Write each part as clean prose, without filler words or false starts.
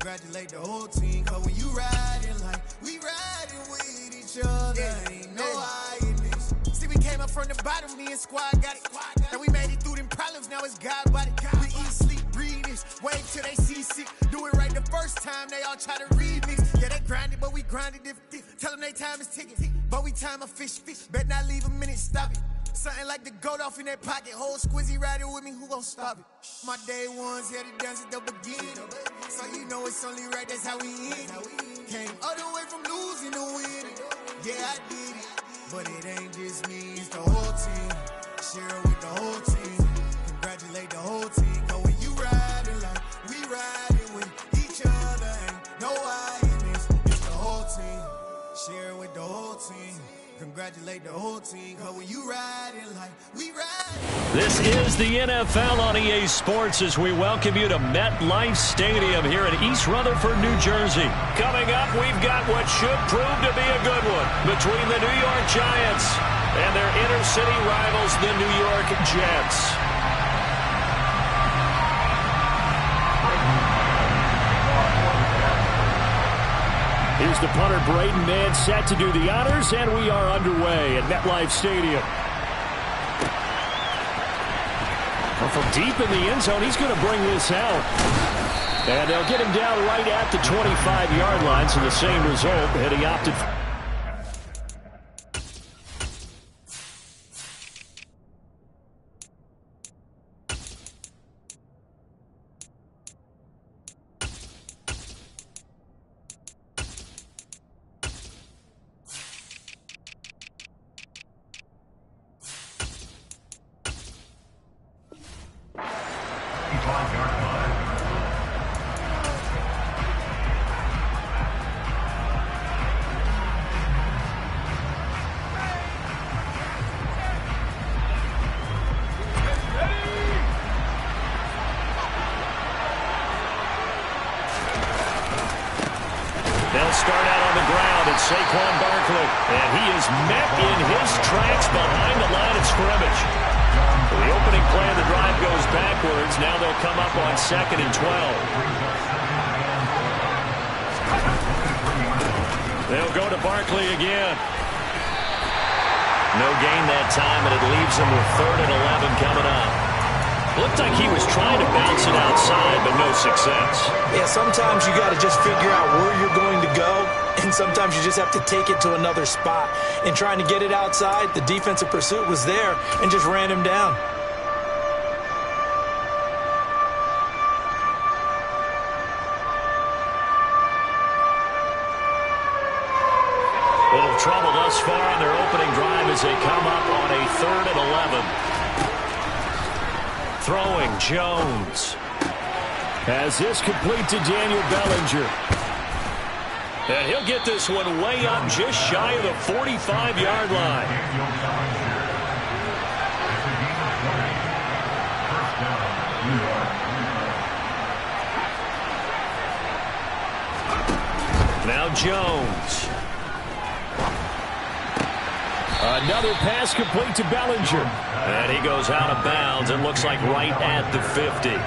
Congratulate the whole team, cause when you riding like we riding with each other, ain't no hiding this. See, we came up from the bottom, me and squad got it. And we made it through them problems, now it's God body. We eat, sleep, breathe this, wait till they see sick. Do it right the first time, they all try to remix. Yeah, they grinded, but we grinded different. Tell them they time is ticking, but we time a fish. Bet not leave a minute, stop it. Something like the goat off in that pocket. Whole squizzy riding with me, who gon' stop it? My day ones here to dance at the beginning. So you know it's only right, that's how we end. Came all the way from losing to winning. Yeah, I did it. But it ain't just me, it's the whole team. Share it with the whole team. Congratulate the whole team. Cause when you riding like we riding with each other, ain't no hiding this. It's the whole team. Share it with the whole team. Congratulate the whole team, cause when you riding like we riding. This is the NFL on EA Sports as we welcome you to MetLife Stadium here in East Rutherford, New Jersey. Coming up, we've got what should prove to be a good one between the New York Giants and their inner-city rivals, the New York Jets. Here's the punter, Braden Mann, set to do the honors, and we are underway at MetLife Stadium. Well, from deep in the end zone, he's going to bring this out. And they'll get him down right at the 25-yard line, so the same result, and he opted for. Start out on the ground, it's Saquon Barkley, and he is met in his tracks behind the line of scrimmage. The opening play of the drive goes backwards. Now they'll come up on 2nd and 12. They'll go to Barkley again. No gain that time, and it leaves them with 3rd and 11 coming up. Looked like he was trying to bounce it outside, but no success. Yeah, sometimes you got to just figure out where you're going to go, and sometimes you just have to take it to another spot. In trying to get it outside, the defensive pursuit was there and just ran him down. Little trouble thus far on their opening drive as they come up on a 3rd and 11. Throwing, Jones. Has this complete to Daniel Bellinger. And he'll get this one way up just shy of the 45-yard line. Now Jones. Another pass complete to Bellinger. And he goes out of bounds. It looks like right at the 50.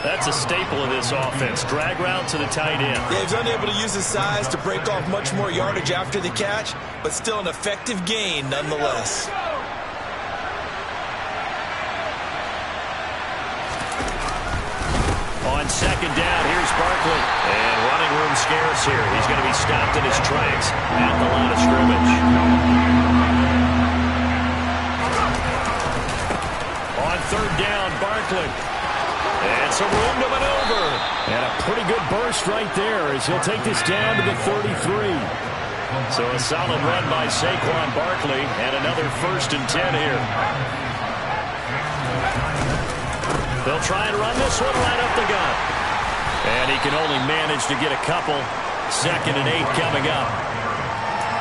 That's a staple of this offense. Drag route to the tight end. Yeah, he's unable to use his size to break off much more yardage after the catch, but still an effective gain nonetheless. On 2nd down, here's Barkley. And running room scarce here. He's going to be stopped in his tracks at the line of scrimmage. On 3rd down, Barkley. And some room to maneuver. And a pretty good burst right there as he'll take this down to the 33. So a solid run by Saquon Barkley and another 1st and 10 here. They'll try and run this one right up the gut. And he can only manage to get a couple. 2nd and 8 coming up.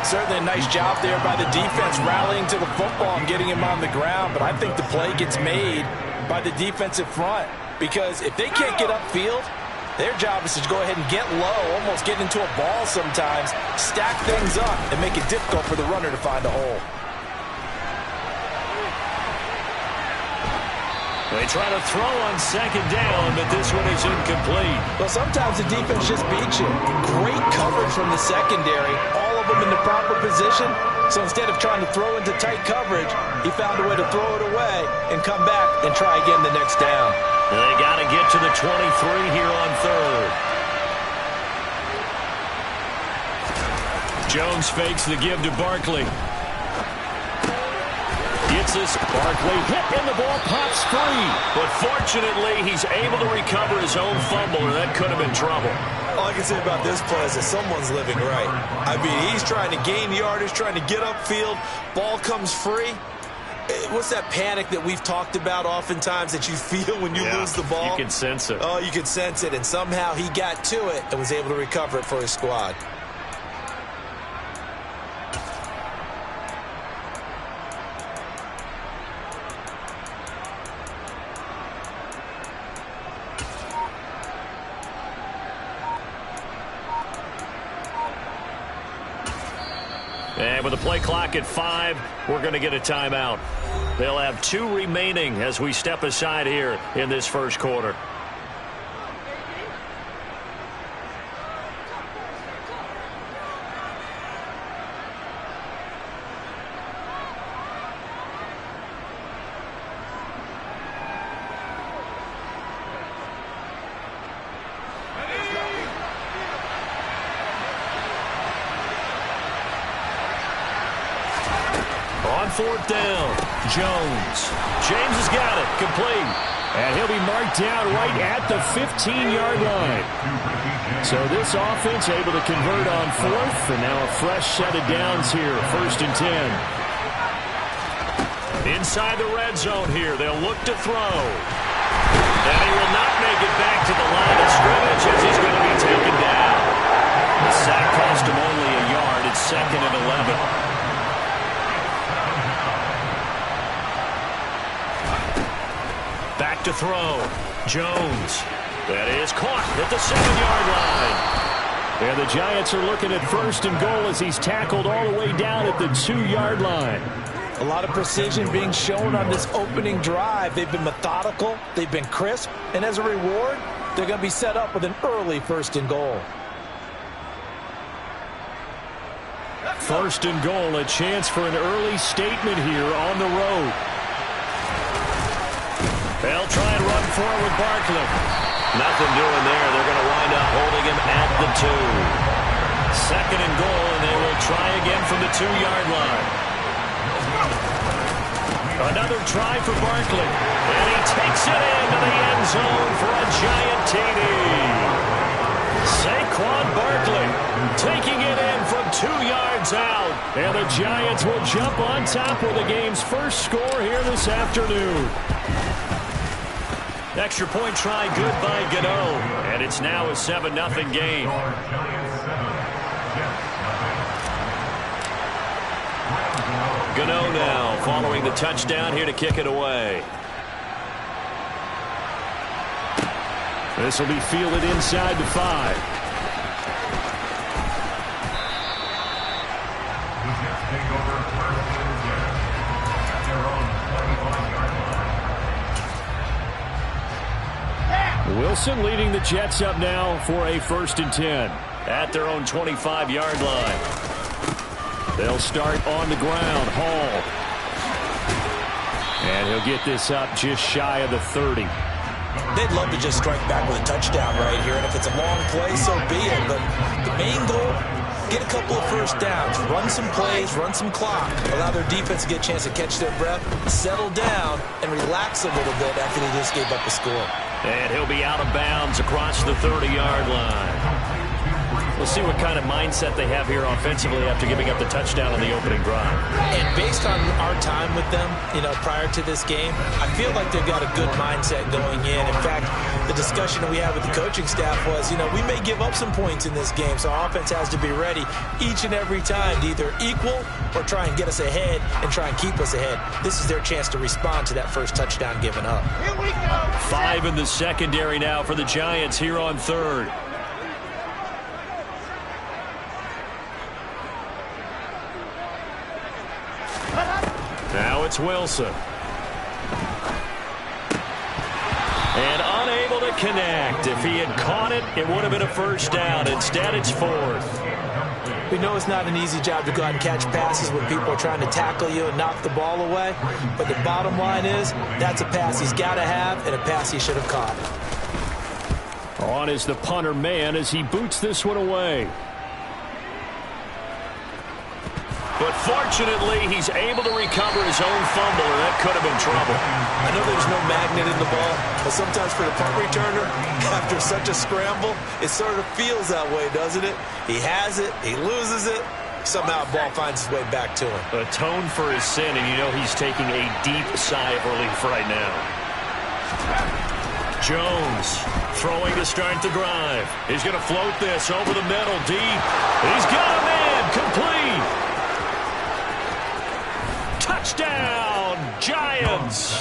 Certainly a nice job there by the defense rallying to the football and getting him on the ground. But I think the play gets made by the defensive front. Because if they can't get upfield, their job is to go ahead and get low, almost get into a ball sometimes, stack things up, and make it difficult for the runner to find a hole. They try to throw on second down, but this one is incomplete. Well, sometimes the defense just beats you. Great coverage from the secondary, all of them in the proper position. So instead of trying to throw into tight coverage, he found a way to throw it away and come back and try again the next down. They got to get to the 23 here on third. Jones fakes the give to Barkley. Gets this. Barkley hit and the ball pops free. But fortunately, he's able to recover his own fumble, or that could have been trouble. All I can say about this play is that someone's living right. I mean, he's trying to gain yardage, trying to get upfield. Ball comes free. What's that panic that we've talked about oftentimes that you feel when you lose the ball? You can sense it. Oh, you can sense it. And somehow he got to it and was able to recover it for his squad. And with the play clock at 5, we're going to get a timeout. They'll have 2 remaining as we step aside here in this first quarter. Fourth down. Jones. James has got it. Complete. And he'll be marked down right at the 15-yard line. So this offense able to convert on fourth, and now a fresh set of downs here. 1st and 10. Inside the red zone here. They'll look to throw. And he will not make it back to the line of scrimmage as he's going to be taken down. The sack cost him only a yard. It's 2nd and 11. Back to throw. Jones. That is caught at the 7-yard line. And the Giants are looking at 1st and goal as he's tackled all the way down at the 2-yard line. A lot of precision being shown on this opening drive. They've been methodical. They've been crisp. And as a reward, they're going to be set up with an early 1st and goal. 1st and goal, a chance for an early statement here on the road. They'll try and run forward with Barkley. Nothing doing there. They're going to wind up holding him at the 2. 2nd and goal, and they will try again from the 2-yard line. Another try for Barkley. And he takes it into the end zone for a giant TD. Saquon Barkley taking it in from 2 yards out. And the Giants will jump on top with the game's first score here this afternoon. Extra point try good by Gano. And it's now a 7-0 game. Gano now following the touchdown here to kick it away. This will be fielded inside the 5. Wilson leading the Jets up now for a 1st and 10 at their own 25-yard line. They'll start on the ground. Hall. And he'll get this up just shy of the 30. They'd love to just strike back with a touchdown right here, and if it's a long play, so be it. But the main goal, get a couple of 1st downs, run some plays, run some clock, allow their defense to get a chance to catch their breath, settle down, and relax a little bit after they just gave up a score. And he'll be out of bounds across the 30-yard line. We'll see what kind of mindset they have here offensively after giving up the touchdown on the opening drive. And based on our time with them, prior to this game, I feel like they've got a good mindset going in. In fact, the discussion that we had with the coaching staff was, we may give up some points in this game, so our offense has to be ready each and every time to either equal or try and get us ahead and try and keep us ahead. This is their chance to respond to that first touchdown given up. Here we go. 5 in the secondary now for the Giants here on 3rd. Now it's Wilson. And unable to connect. If he had caught it, it would have been a first down. Instead, it's fourth. We know it's not an easy job to go out and catch passes when people are trying to tackle you and knock the ball away. But the bottom line is, that's a pass he's got to have and a pass he should have caught. On is the punter man as he boots this one away. But fortunately, he's able to recover his own fumble, and that could have been trouble. I know there's no magnet in the ball, but sometimes for the punt returner, after such a scramble, it sort of feels that way, doesn't it? He has it, he loses it, somehow the ball finds its way back to him. Atone for his sin, and you know he's taking a deep sigh of relief right now. Jones throwing to start the drive. He's going to float this over the middle, deep. He's got a man, complete. Touchdown, Giants!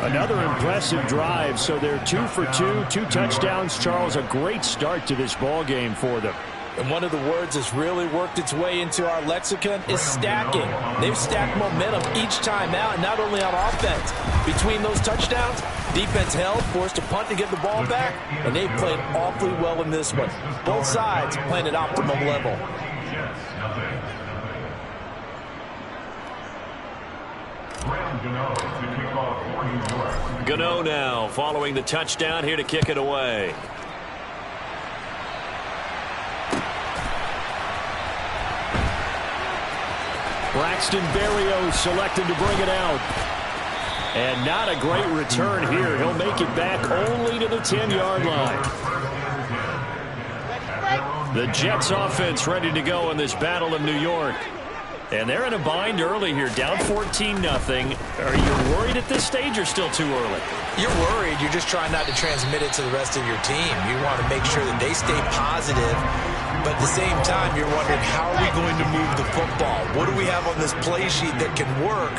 Another impressive drive, so they're 2 for 2, 2 touchdowns. Charles, a great start to this ball game for them. And one of the words that's really worked its way into our lexicon is stacking. They've stacked momentum each time out, and not only on offense. Between those touchdowns, defense held, forced to punt to get the ball back, and they played awfully well in this one. Both sides playing at optimum level. Gano now following the touchdown here to kick it away. Braxton Berrios selected to bring it out. And not a great return here. He'll make it back only to the 10-yard line. The Jets offense ready to go in this battle of New York. And they're in a bind early here, down 14-0. Are you worried at this stage or still too early? You're worried. You're just trying not to transmit it to the rest of your team. You want to make sure that they stay positive. But at the same time, you're wondering, how are we going to move the football? What do we have on this play sheet that can work?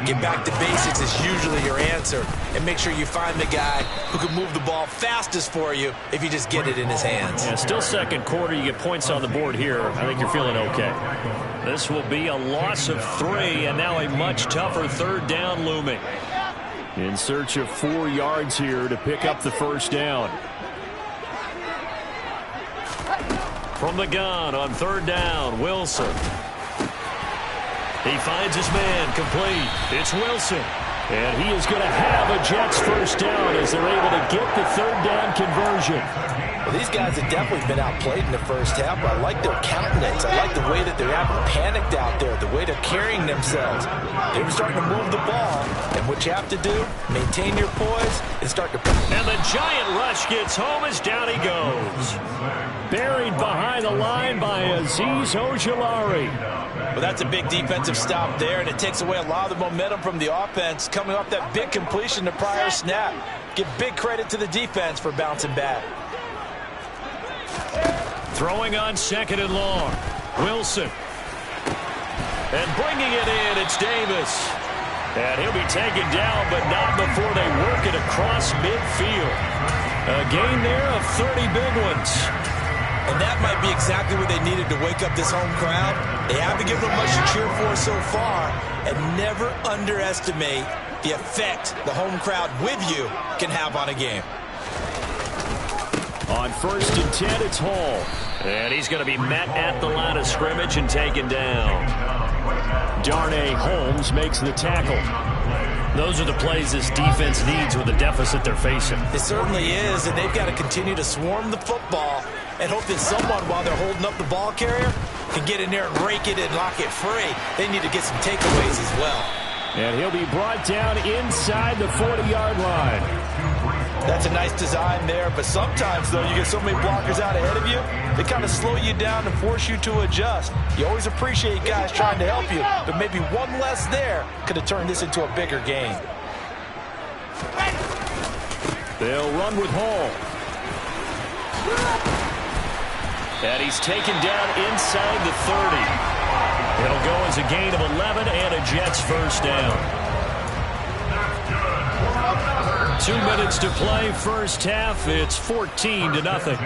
Get back to basics is usually your answer. And make sure you find the guy who can move the ball fastest for you if you just get it in his hands. Yeah, still second quarter. You get points on the board here. I think you're feeling okay. This will be a loss of 3, and now a much tougher third down looming. In search of 4 yards here to pick up the first down. From the gun on third down, Wilson. He finds his man, complete. It's Wilson. And he is going to have a Jets first down as they're able to get the third down conversion. Well, these guys have definitely been outplayed in the first half, but I like their countenance. I like the way that they're having panicked out there, the way they're carrying themselves. They're starting to move the ball, and what you have to do, maintain your poise and start to... And the giant rush gets home as down he goes. Buried behind the line by Azeez Ojulari. Well, that's a big defensive stop there, and it takes away a lot of the momentum from the offense coming off that big completion the prior snap. Give big credit to the defense for bouncing back. Throwing on second and long. Wilson. And bringing it in, it's Davis. And he'll be taken down, but not before they work it across midfield. A gain there of 30 big ones. And that might be exactly what they needed to wake up this home crowd. They haven't given them much to cheer for so far. And never underestimate the effect the home crowd with you can have on a game. On first and 10, it's Hall. And he's going to be met at the line of scrimmage and taken down. Darnay Holmes makes the tackle. Those are the plays this defense needs with the deficit they're facing. It certainly is, and they've got to continue to swarm the football and hope that someone, while they're holding up the ball carrier, can get in there and rake it and lock it free. They need to get some takeaways as well. And he'll be brought down inside the 40-yard line. That's a nice design there, but sometimes, though, you get so many blockers out ahead of you, they kind of slow you down and force you to adjust. You always appreciate guys trying to help you, but maybe one less there could have turned this into a bigger game. They'll run with Hall. And he's taken down inside the 30. It'll go as a gain of 11 and a Jets first down. 2 minutes to play, first half. It's 14-0.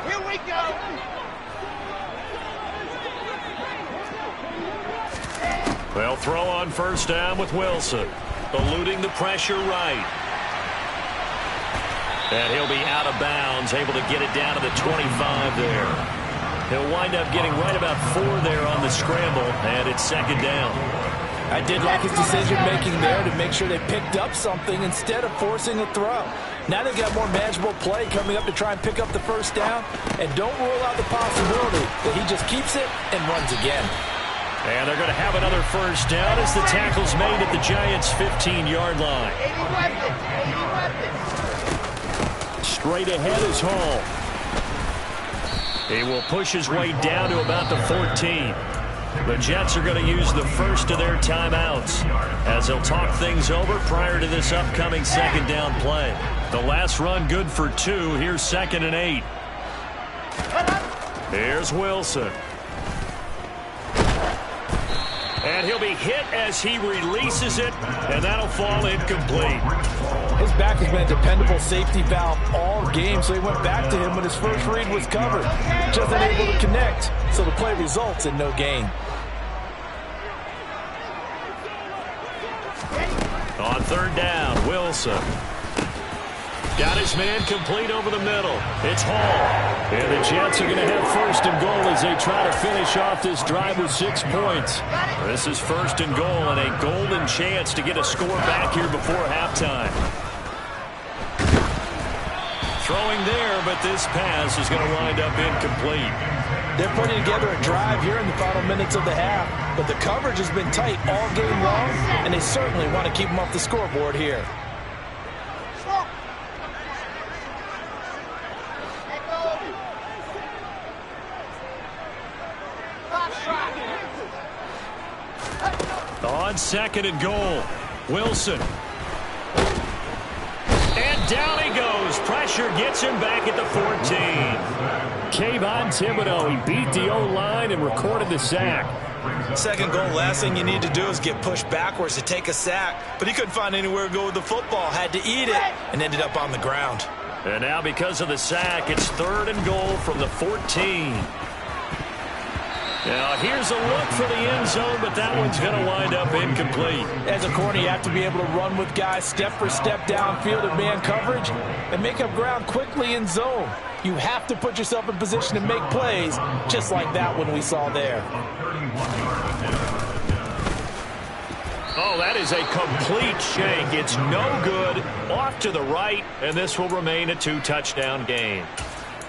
Here we go. They'll throw on first down with Wilson. eluding the pressure right. And he'll be out of bounds, able to get it down to the 25 there. He'll wind up getting right about 4 there on the scramble, and it's second down. I did like his decision-making there to make sure they picked up something instead of forcing a throw. Now they've got more manageable play coming up to try and pick up the first down, and don't rule out the possibility that he just keeps it and runs again. And they're going to have another first down as the tackle's made at the Giants' 15-yard line. Straight ahead is Hall. He will push his way down to about the 14. The Jets are going to use the first of their timeouts as they'll talk things over prior to this upcoming second down play. The last run good for 2. Here's 2nd and 8. Here's Wilson. And he'll be hit as he releases it, and that'll fall incomplete. His back has been a dependable safety valve all game, so he went back to him when his first read was covered. Just unable to connect, so the play results in no gain. On 3rd down, Wilson. Got his man complete over the middle. It's Hall. And the Jets are going to have 1st and goal as they try to finish off this drive with 6 points. This is 1st and goal and a golden chance to get a score back here before halftime. Throwing there, but this pass is going to wind up incomplete. They're putting together a drive here in the final minutes of the half, but the coverage has been tight all game long, and they certainly want to keep them off the scoreboard here. On 2nd and goal, Wilson. And down he goes. Pressure gets him back at the 14. Kayvon Thibodeau, he beat the O-line and recorded the sack. 2nd goal, last thing you need to do is get pushed backwards to take a sack. But he couldn't find anywhere to go with the football. Had to eat it and ended up on the ground. And now because of the sack, it's 3rd and goal from the 14. Now here's a look for the end zone, but that one's going to wind up incomplete. As a corner, you have to be able to run with guys step for step downfield in man coverage and make up ground quickly in zone. You have to put yourself in position to make plays, just like that one we saw there. Oh, that is a complete shank. It's no good. Off to the right, and this will remain a 2-touchdown game.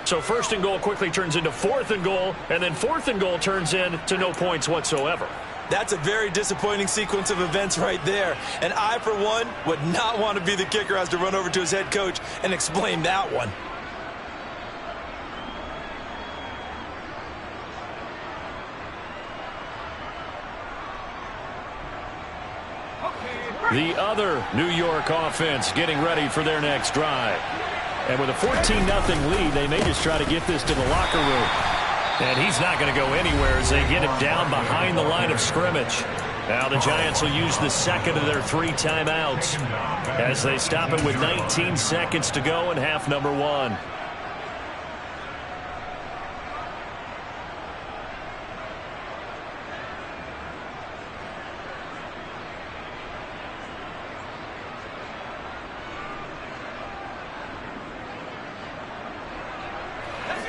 So 1st and goal quickly turns into 4th and goal, and then 4th and goal turns into no points whatsoever. That's a very disappointing sequence of events right there. And I, for one, would not want to be the kicker who has to run over to his head coach and explain that one. The other New York offense getting ready for their next drive. And with a 14-0 lead, they may just try to get this to the locker room. And he's not going to go anywhere as they get him down behind the line of scrimmage. Now the Giants will use the 2nd of their 3 timeouts as they stop it with 19 seconds to go in half number 1.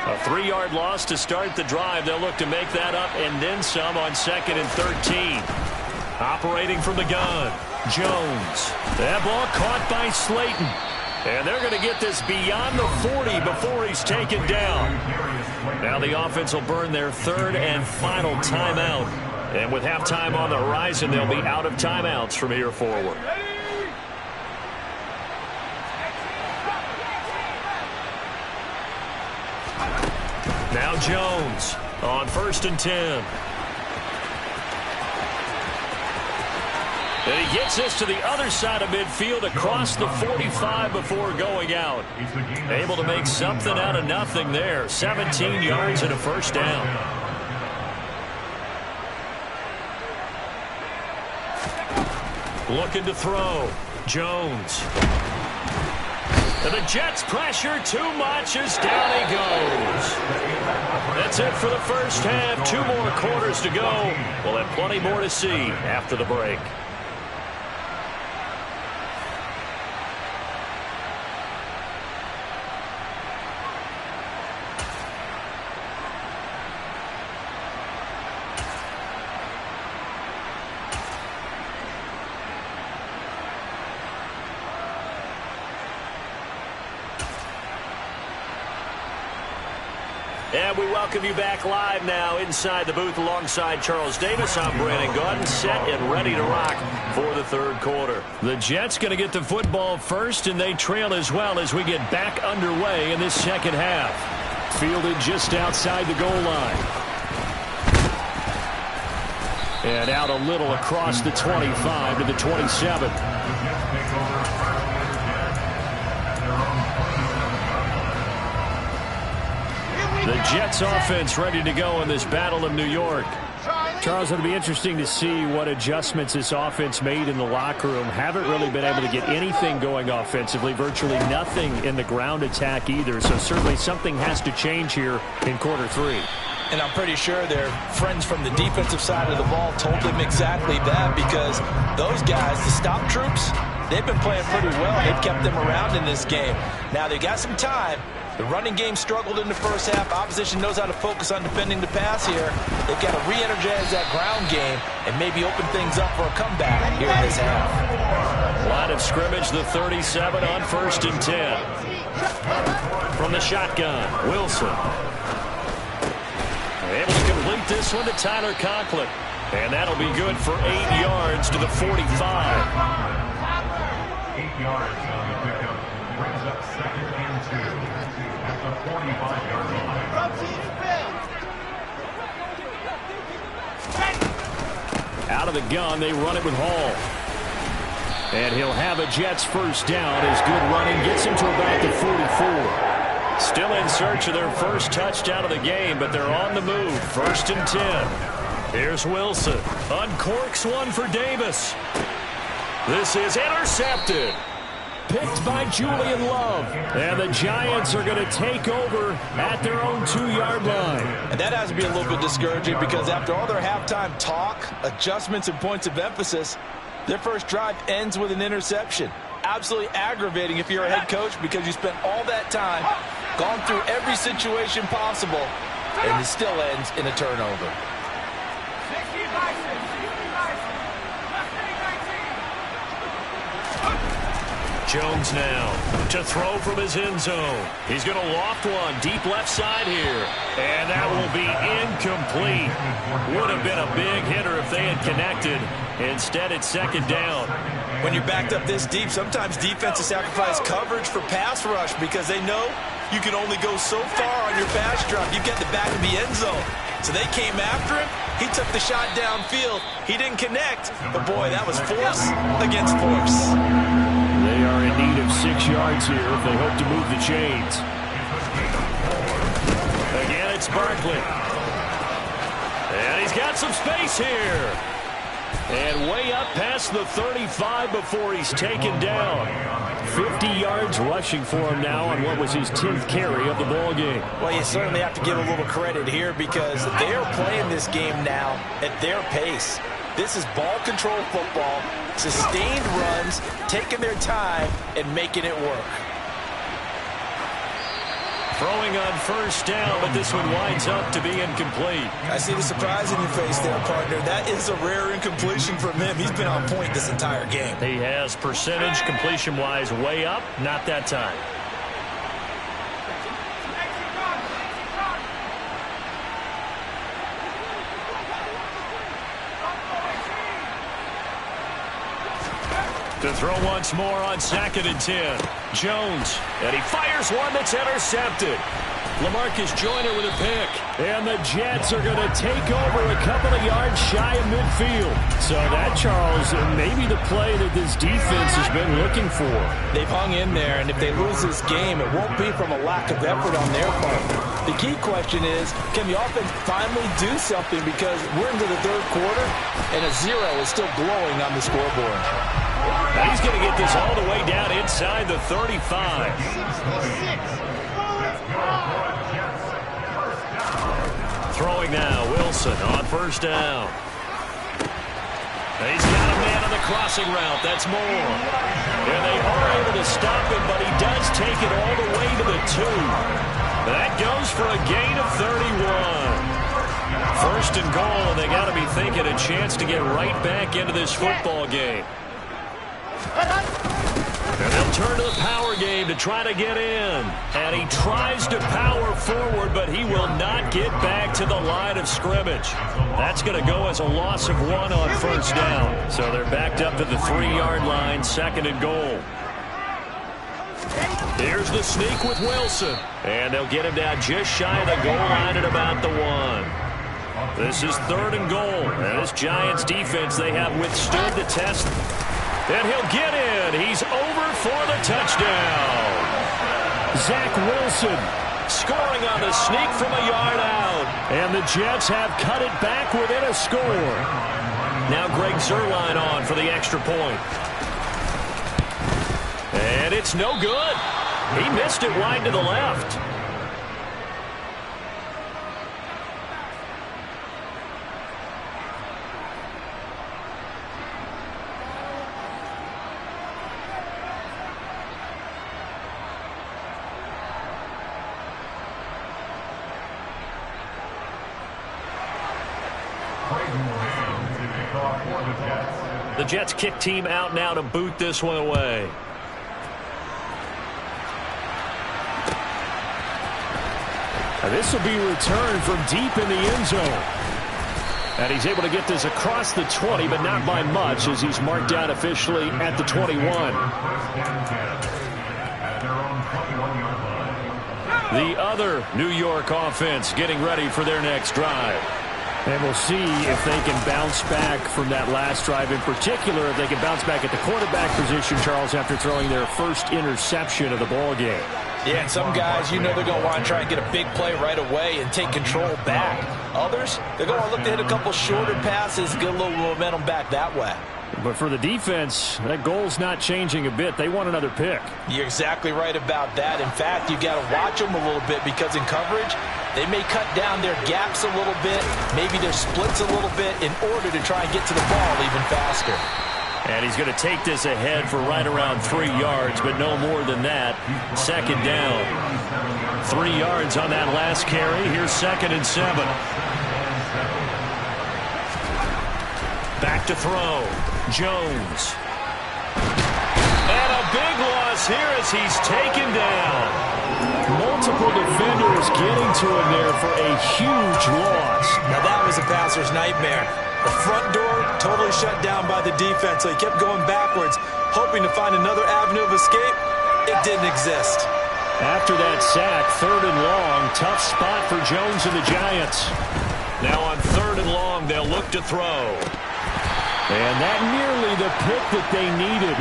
A 3-yard loss to start the drive. They'll look to make that up and then some on 2nd and 13. Operating from the gun, Jones. That ball caught by Slayton. And they're going to get this beyond the 40 before he's taken down. Now the offense will burn their 3rd and final timeout. And with halftime on the horizon, they'll be out of timeouts from here forward. Now Jones on 1st and 10. And he gets this to the other side of midfield across the 45 before going out. Able to make something out of nothing there. 17 yards and a first down. Looking to throw. Jones. And the Jets pressure too much as down he goes. That's it for the first half. 2 more quarters to go. We'll have plenty more to see after the break. And we welcome you back live now inside the booth alongside Charles Davis. I'm Brandon Gaudin, set and ready to rock for the third quarter. The Jets going to get the football first, and they trail as well as we get back underway in this second half. Fielded just outside the goal line. And out a little across the 25 to the 27. The Jets offense ready to go in this battle of New York. Charles, it'll be interesting to see what adjustments this offense made in the locker room. Haven't really been able to get anything going offensively, virtually nothing in the ground attack either. So certainly something has to change here in quarter three. And I'm pretty sure their friends from the defensive side of the ball told them exactly that, because those guys, the stop troops, they've been playing pretty well. They've kept them around in this game. Now they got some time. The running game struggled in the first half. Opposition knows how to focus on defending the pass here. They've got to re-energize that ground game and maybe open things up for a comeback here in this half. Line of scrimmage, the 37 on 1st and 10. From the shotgun, Wilson. Able to complete this one to Tyler Conklin. And that'll be good for 8 yards to the 45. 8 yards on the pickup. Brings up 2nd and 2 at the 45-yard line. Out of the gun, they run it with Hall. And he'll have a Jets first down as good running gets him to about the 44. Still in search of their first touchdown of the game, but they're on the move. 1st and 10. Here's Wilson. Uncorks one for Davis. This is intercepted. Picked by Julian Love. And the Giants are going to take over at their own 2-yard line. And that has to be a little bit discouraging, because after all their halftime talk, adjustments, and points of emphasis, their first drive ends with an interception. Absolutely aggravating if you're a head coach, because you spent all that time, gone through every situation possible, and it still ends in a turnover. Jones now to throw from his end zone. He's going to loft one deep left side here. And that will be incomplete. Would have been a big hitter if they had connected. Instead, it's 2nd down. When you're backed up this deep, sometimes defenses sacrifice coverage for pass rush, because they know you can only go so far on your pass drop. You get the back of the end zone. So they came after him. He took the shot downfield. He didn't connect. But, boy, that was force against force. They are in need of 6 yards here if they hope to move the chains. Again, it's Barkley. And he's got some space here. And way up past the 35 before he's taken down. 50 yards rushing for him now on what was his 10th carry of the ball game. Well, you certainly have to give a little credit here, because they are playing this game now at their pace. This is ball control football, sustained runs, taking their time and making it work. Throwing on 1st down, but this one winds up to be incomplete. I see the surprise in your face there, partner. That is a rare incompletion from him. He's been on point this entire game. He has percentage completion-wise way up, not that time. To throw once more on 2nd and 10. Jones, and he fires one that's intercepted. LaMarcus Joyner with a pick. And the Jets are going to take over a couple of yards shy of midfield. So that, Charles, may be the play that this defense has been looking for. They've hung in there, and if they lose this game, it won't be from a lack of effort on their part. The key question is, can the offense finally do something? Because we're into the third quarter, and a 0 is still glowing on the scoreboard. Now he's going to get this all the way down inside the 35. Throwing now, Wilson on 1st down. He's got a man on the crossing route. That's Moore. And they are able to stop him, but he does take it all the way to the 2. That goes for a gain of 31. 1st and goal, and they got to be thinking a chance to get right back into this football game. And they'll turn to the power game to try to get in. And he tries to power forward, but he will not get back to the line of scrimmage. That's going to go as a loss of 1 on first down. So they're backed up to the 3-yard line, 2nd and goal. Here's the sneak with Wilson. And they'll get him down just shy of the goal line at about the 1. This is 3rd and goal. And this Giants defense, they have withstood the test. And he'll get in. He's over for the touchdown. Zach Wilson scoring on the sneak from a yard out. And the Jets have cut it back within a score. Now Greg Zuerlein on for the extra point. And it's no good. He missed it wide to the left. The Jets kick team out now to boot this one away. And this will be returned from deep in the end zone. And he's able to get this across the 20, but not by much, as he's marked down officially at the 21. The other New York offense getting ready for their next drive. And we'll see if they can bounce back from that last drive, in particular if they can bounce back at the quarterback position, Charles, after throwing their first interception of the ball game. Yeah, and some guys, you know they're going to want to try and get a big play right away and take control back. Others, they're going to look to hit a couple shorter passes, get a little momentum back that way. But for the defense, that goal's not changing a bit. They want another pick. You're exactly right about that. In fact, you got to watch them a little bit, because in coverage, they may cut down their gaps a little bit, maybe their splits a little bit, in order to try and get to the ball even faster. And he's going to take this ahead for right around 3 yards, but no more than that. 2nd down. 3 yards on that last carry. Here's 2nd and 7. Back to throw. Jones. And a big loss here as he's taken down. Multiple defenders getting to him there for a huge loss. Now that was a passer's nightmare. The front door totally shut down by the defense, so he kept going backwards, hoping to find another avenue of escape. It didn't exist. After that sack, 3rd and long, tough spot for Jones and the Giants. Now on 3rd and long, they'll look to throw. And that nearly the pick that they needed.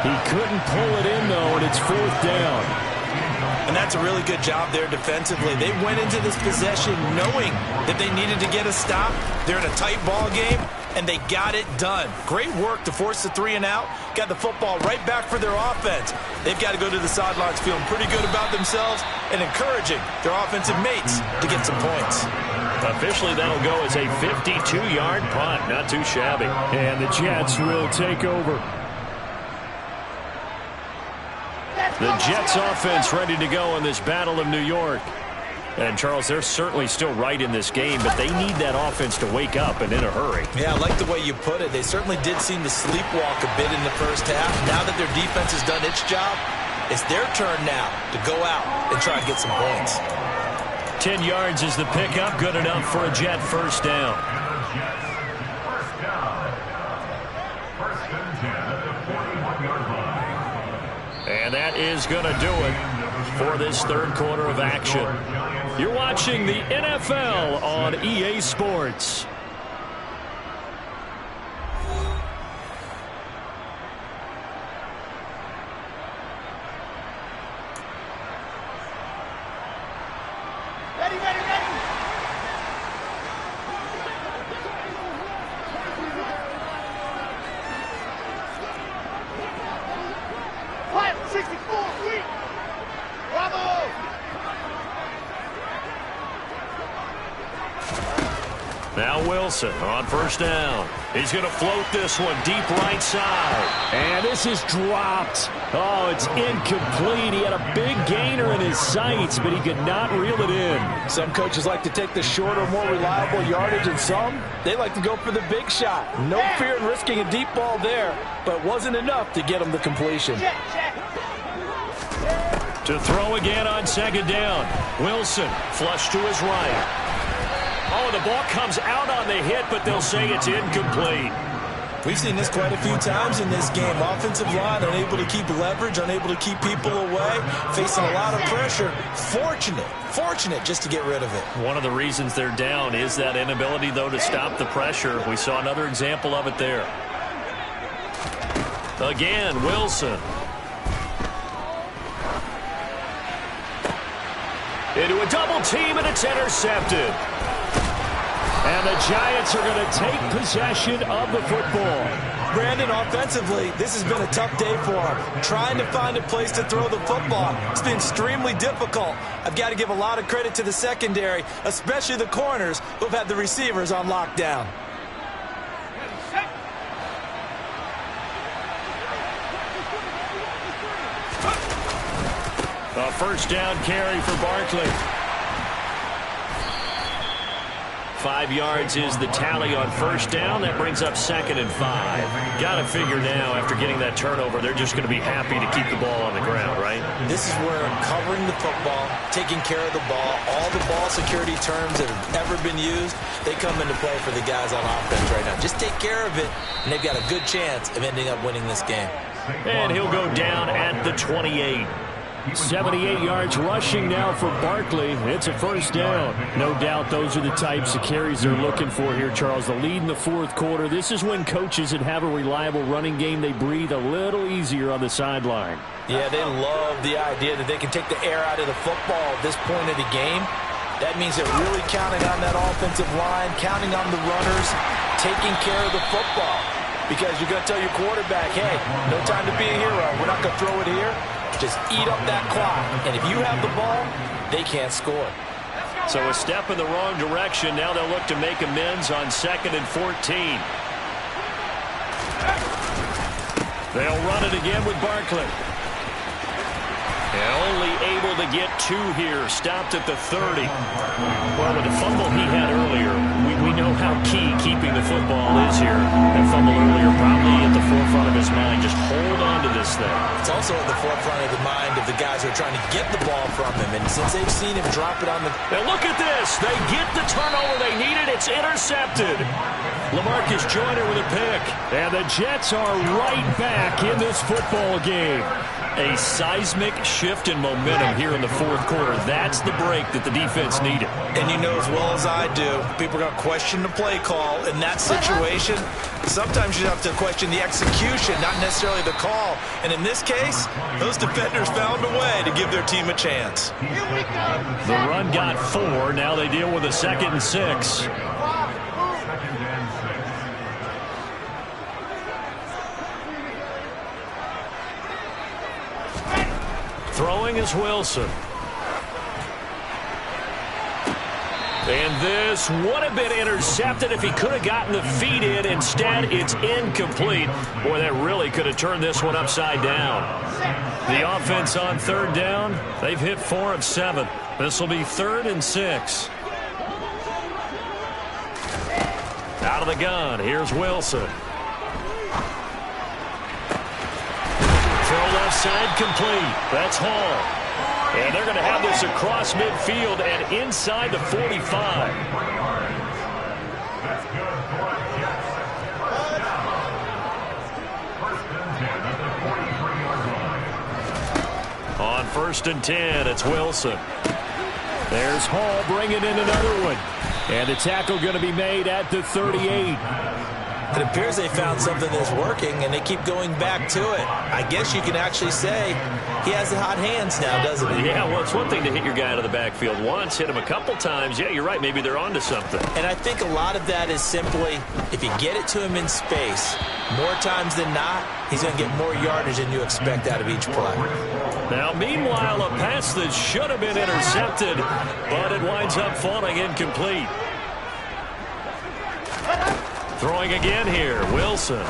He couldn't pull it in, though, and it's 4th down. And that's a really good job there defensively. They went into this possession knowing that they needed to get a stop. They're in a tight ball game, and they got it done. Great work to force the 3 and out. Got the football right back for their offense. They've got to go to the sidelines feeling pretty good about themselves and encouraging their offensive mates to get some points. Officially, that'll go as a 52-yard punt. Not too shabby. And the Jets will take over. The Jets offense ready to go in this Battle of New York. And, Charles, they're certainly still right in this game, but they need that offense to wake up and in a hurry. Yeah, I like the way you put it. They certainly did seem to sleepwalk a bit in the first half. Now that their defense has done its job, it's their turn now to go out and try and get some points. 10 yards is the pickup, good enough for a Jet first down. And that is going to do it for this 3rd quarter of action. You're watching the NFL on EA Sports. Now Wilson on first down. He's going to float this one deep right side. And this is dropped. Oh, it's incomplete. He had a big gainer in his sights, but he could not reel it in. Some coaches like to take the shorter, more reliable yardage, and some, they like to go for the big shot. No fear in risking a deep ball there, but it wasn't enough to get him the completion. To throw again on second down. Wilson flush to his right. Oh, the ball comes out on the hit, but they'll say it's incomplete. We've seen this quite a few times in this game. Offensive line unable to keep leverage, unable to keep people away, facing a lot of pressure. Fortunate just to get rid of it. One of the reasons they're down is that inability, though, to stop the pressure. We saw another example of it there. Again, Wilson. Into a double team, and it's intercepted. And the Giants are going to take possession of the football. Brandon, offensively, this has been a tough day for him. Trying to find a place to throw the football. It's been extremely difficult. I've got to give a lot of credit to the secondary, especially the corners who have had the receivers on lockdown. A first down carry for Barkley. 5 yards is the tally on first down. That brings up 2nd and 5. Got to figure now, after getting that turnover, they're just going to be happy to keep the ball on the ground, right? This is where covering the football, taking care of the ball, all the ball security terms that have ever been used, they come into play for the guys on offense right now. Just take care of it, and they've got a good chance of ending up winning this game. And he'll go down at the 28. 78 yards rushing now for Barkley. It's a first down. No doubt those are the types of carries they're looking for here, Charles. The lead in the fourth quarter. This is when coaches that have a reliable running game, they breathe a little easier on the sideline. Yeah, they love the idea that they can take the air out of the football at this point of the game. That means they're really counting on that offensive line, counting on the runners, taking care of the football. Because you're going to tell your quarterback, hey, no time to be a hero. We're not going to throw it here. Just eat up that clock. And if you have the ball, they can't score. So a step in the wrong direction. Now they'll look to make amends on 2nd and 14. They'll run it again with Barkley. And only able to get 2 here. Stopped at the 30. Well, with the fumble he had earlier, we know how key keeping the football is here. That fumble earlier probably at the forefront of his mind. Just hold on to this thing. It's also at the forefront of the mind of the guys who are trying to get the ball from him. And since they've seen him drop it on the... Now look at this. They get the turnover they needed. It's intercepted. LaMarcus Joyner with a pick. And the Jets are right back in this football game. A seismic shift in momentum here in the fourth quarter. That's the break that the defense needed. And you know as well as I do, people are going to question the play call in that situation. Sometimes you have to question the execution, not necessarily the call. And in this case, those defenders found a way to give their team a chance. The run got 4. Now they deal with a 2nd and 6. Throwing is Wilson. And this would have been intercepted if he could have gotten the feet in. Instead, it's incomplete. Boy, that really could have turned this one upside down. The offense on 3rd down, they've hit 4 of 7. This will be 3rd and 6. Out of the gun, here's Wilson. Throw left side complete. That's Hall. And they're going to have this across midfield and inside the 45. On 1st and 10, it's Wilson. There's Hall bringing in another one. And the tackle going to be made at the 38. It appears they found something that's working, and they keep going back to it. I guess you can actually say he has the hot hands now, doesn't he? Yeah, well, it's one thing to hit your guy out of the backfield once, hit him a couple times. Yeah, you're right. Maybe they're onto something. And I think a lot of that is simply, if you get it to him in space, more times than not, he's going to get more yardage than you expect out of each play. Now, meanwhile, a pass that should have been intercepted, but it winds up falling incomplete. Throwing again here, Wilson.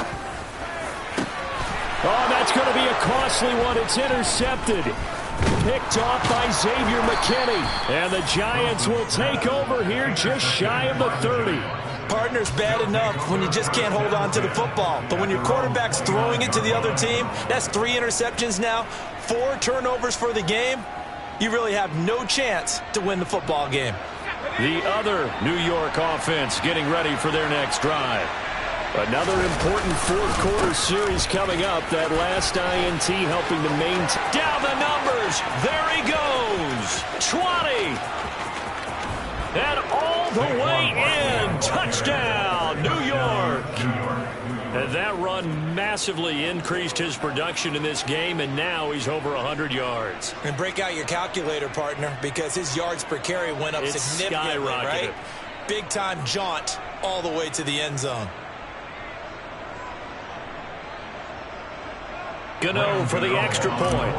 Oh, that's going to be a costly one. It's intercepted. Picked off by Xavier McKinney. And the Giants will take over here just shy of the 30. Partner's bad enough when you just can't hold on to the football. But when your quarterback's throwing it to the other team, that's 3 interceptions now, 4 turnovers for the game. You really have no chance to win the football game. The other New York offense getting ready for their next drive. Another important fourth-quarter series coming up. That last INT helping to maintain. Down the numbers. There he goes. 20. And all the way in. Touchdown, New York. And that run massively increased his production in this game, and now he's over 100 yards. And break out your calculator, partner, because his yards per carry went up significantly, right? Big-time jaunt all the way to the end zone. Gano for the extra point.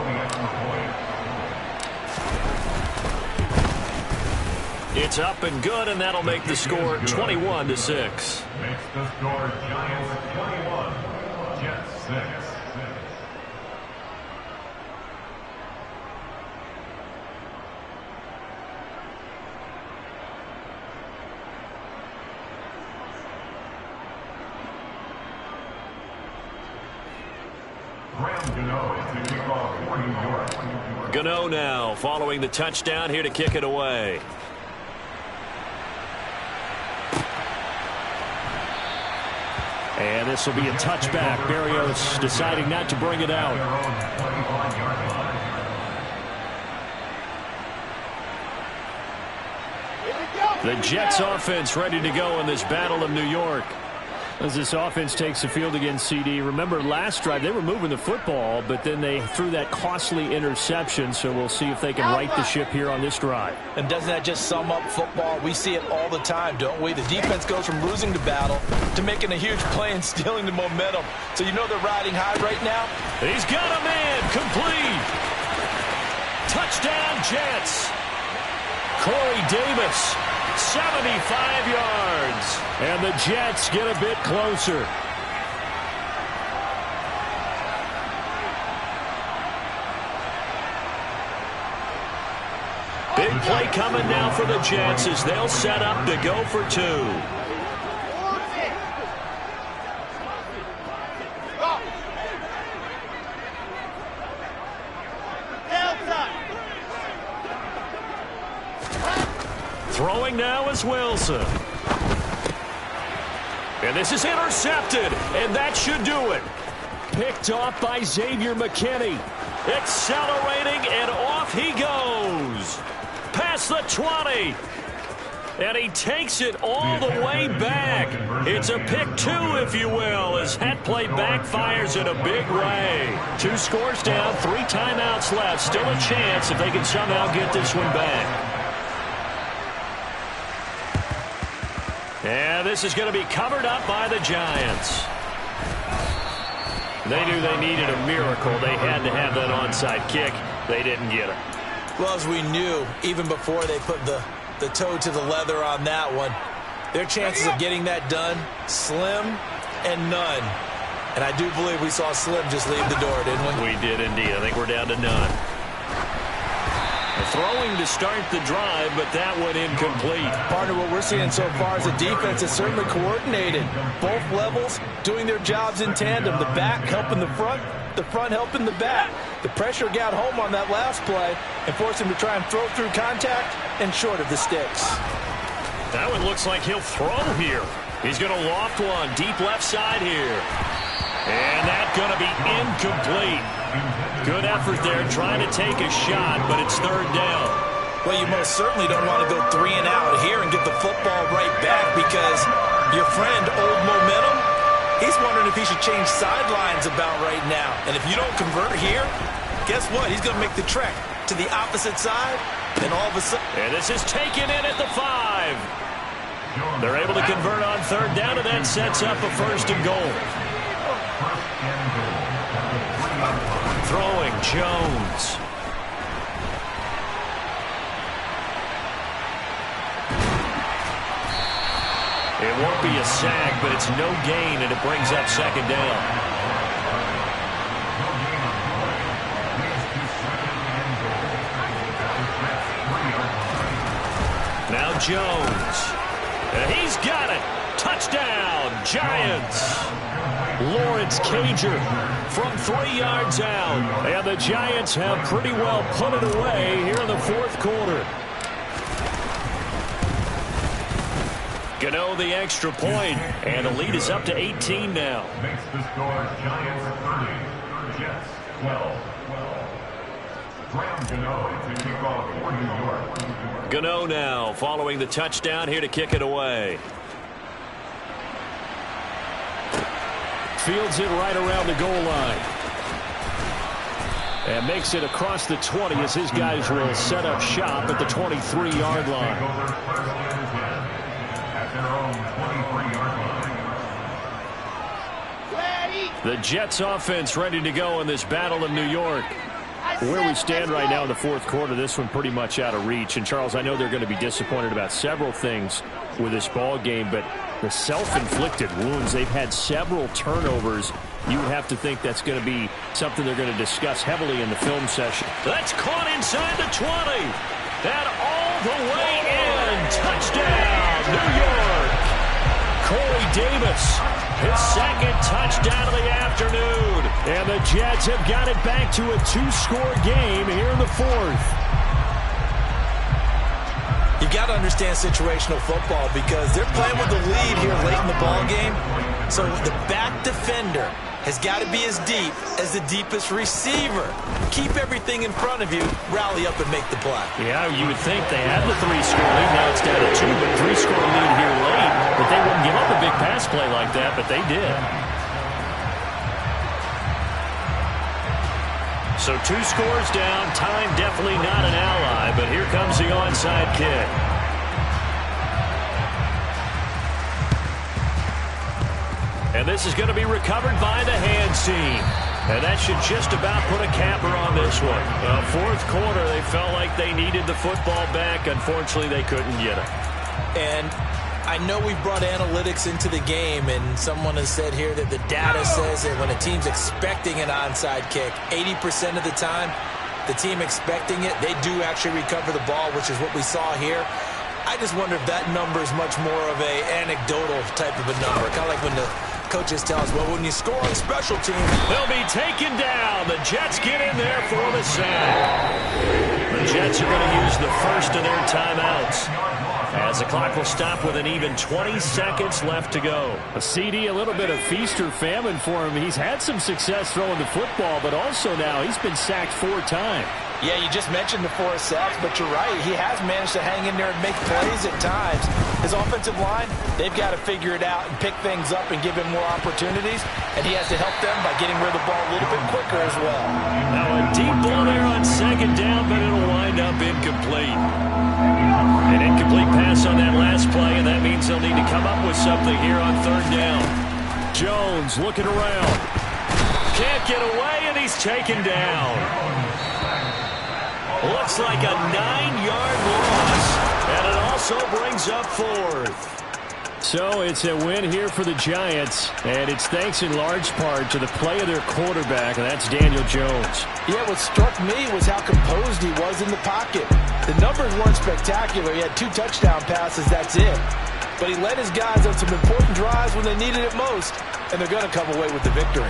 It's up and good, and that'll make the score 21-6. Makes the score Giants 21, Jets 6. Gano now following the touchdown here to kick it away. And this will be a touchback. Berrios deciding not to bring it out. The Jets offense ready to go in this Battle of New York. As this offense takes the field against CD. Remember last drive they were moving the football, but then they threw that costly interception, so we'll see if they can right the ship here on this drive. And doesn't that just sum up football? We see it all the time, don't we? The defense goes from losing the battle to making a huge play and stealing the momentum. So you know they're riding high right now? He's got a man complete. Touchdown Jets. Corey Davis. 75 yards. And the Jets get a bit closer. Big play coming now for the Jets as they'll set up to go for 2. Throwing now is Wilson. And this is intercepted, and that should do it. Picked off by Xavier McKinney. Accelerating, and off he goes. Past the 20. And he takes it all the way back. It's a pick 2, if you will, as that play backfires in a big way. 2 scores down, 3 timeouts left. Still a chance if they can somehow get this one back. And this is going to be covered up by the Giants. They knew they needed a miracle. They had to have that onside kick. They didn't get it. Well, as we knew, even before they put the toe to the leather on that one, their chances of getting that done, slim and none. And I do believe we saw Slim just leave the door, didn't we? We did indeed. I think we're down to none. Throwing to start the drive, but that one incomplete. Partner, what we're seeing so far is the defense is certainly coordinated. Both levels doing their jobs in tandem. The back helping the front helping the back. The pressure got home on that last play and forced him to try and throw through contact and short of the sticks. That one looks like he'll throw here. He's going to loft one deep left side here. And that's going to be incomplete. Good effort there trying to take a shot, but it's 3rd down. Well, you most certainly don't want to go 3 and out here and get the football right back because your friend, Old Momentum, he's wondering if he should change sidelines about right now. And if you don't convert here, guess what? He's going to make the trek to the opposite side, and all of a sudden... And this is taken in at the 5. They're able to convert on 3rd down, and that sets up a 1st and goal. Throwing Jones. It won't be a sack, but it's no gain, and it brings up second down. Now Jones. And he's got it. Touchdown, Giants. Lawrence Cager from 3 yards out. And the Giants have pretty well put it away here in the fourth quarter. Gano the extra point, and the lead is up to 18 now. Makes the score Giants 30, Jets 12. Graham Gano to kick off for New York. Gano now following the touchdown here to kick it away. Fields it right around the goal line. And makes it across the 20 as his guys will set up shop at the 23-yard line. The Jets offense ready to go in this battle in New York. Where we stand right now in the fourth quarter, this one pretty much out of reach. And, Charles, I know they're going to be disappointed about several things with this ball game, but the self-inflicted wounds, they've had several turnovers. You would have to think that's going to be something they're going to discuss heavily in the film session. That's caught inside the 20. And all the way in. Touchdown, New York. Corey Davis, his second touchdown of the afternoon. And the Jets have got it back to a 2-score game here in the fourth. You got to understand situational football because they're playing with the lead here late in the ball game. So the back defender has got to be as deep as the deepest receiver. Keep everything in front of you, rally up and make the play. Yeah, you would think they had the 3-score lead. Now it's down to 2, but 3-score lead here late. But they wouldn't give up a big pass play like that, but they did. So 2 scores down. Time definitely not an ally, but here comes the onside kick. And this is going to be recovered by the hands team. And that should just about put a capper on this one. Fourth quarter, they felt like they needed the football back. Unfortunately, they couldn't get it. And I know we've brought analytics into the game, and someone has said here that the data says that when a team's expecting an onside kick, 80% of the time, the team expecting it, they do actually recover the ball, which is what we saw here. I just wonder if that number is much more of a anecdotal type of a number, kind of like when the coaches tell us, well, when you score on special teams, they'll be taken down. The Jets get in there for the sack. The Jets are going to use the first of their timeouts, as the clock will stop with an even 20 seconds left to go. A CD, a little bit of feast or famine for him. He's had some success throwing the football, but also now he's been sacked 4 times. Yeah, you just mentioned the 4 sacks, but you're right. He has managed to hang in there and make plays at times. His offensive line, they've got to figure it out and pick things up and give him more opportunities, and he has to help them by getting rid of the ball a little bit quicker as well. Now a deep ball there on second down, but it'll wind up incomplete. An incomplete pass on that last play, and that means they'll need to come up with something here on third down. Jones looking around. Can't get away, and he's taken down. Looks like a 9-yard loss, and it also brings up fourth. So it's a win here for the Giants, and it's thanks in large part to the play of their quarterback, and that's Daniel Jones. Yeah, what struck me was how composed he was in the pocket. The numbers weren't spectacular. He had 2 touchdown passes, that's it. But he led his guys on some important drives when they needed it most, and they're going to come away with the victory.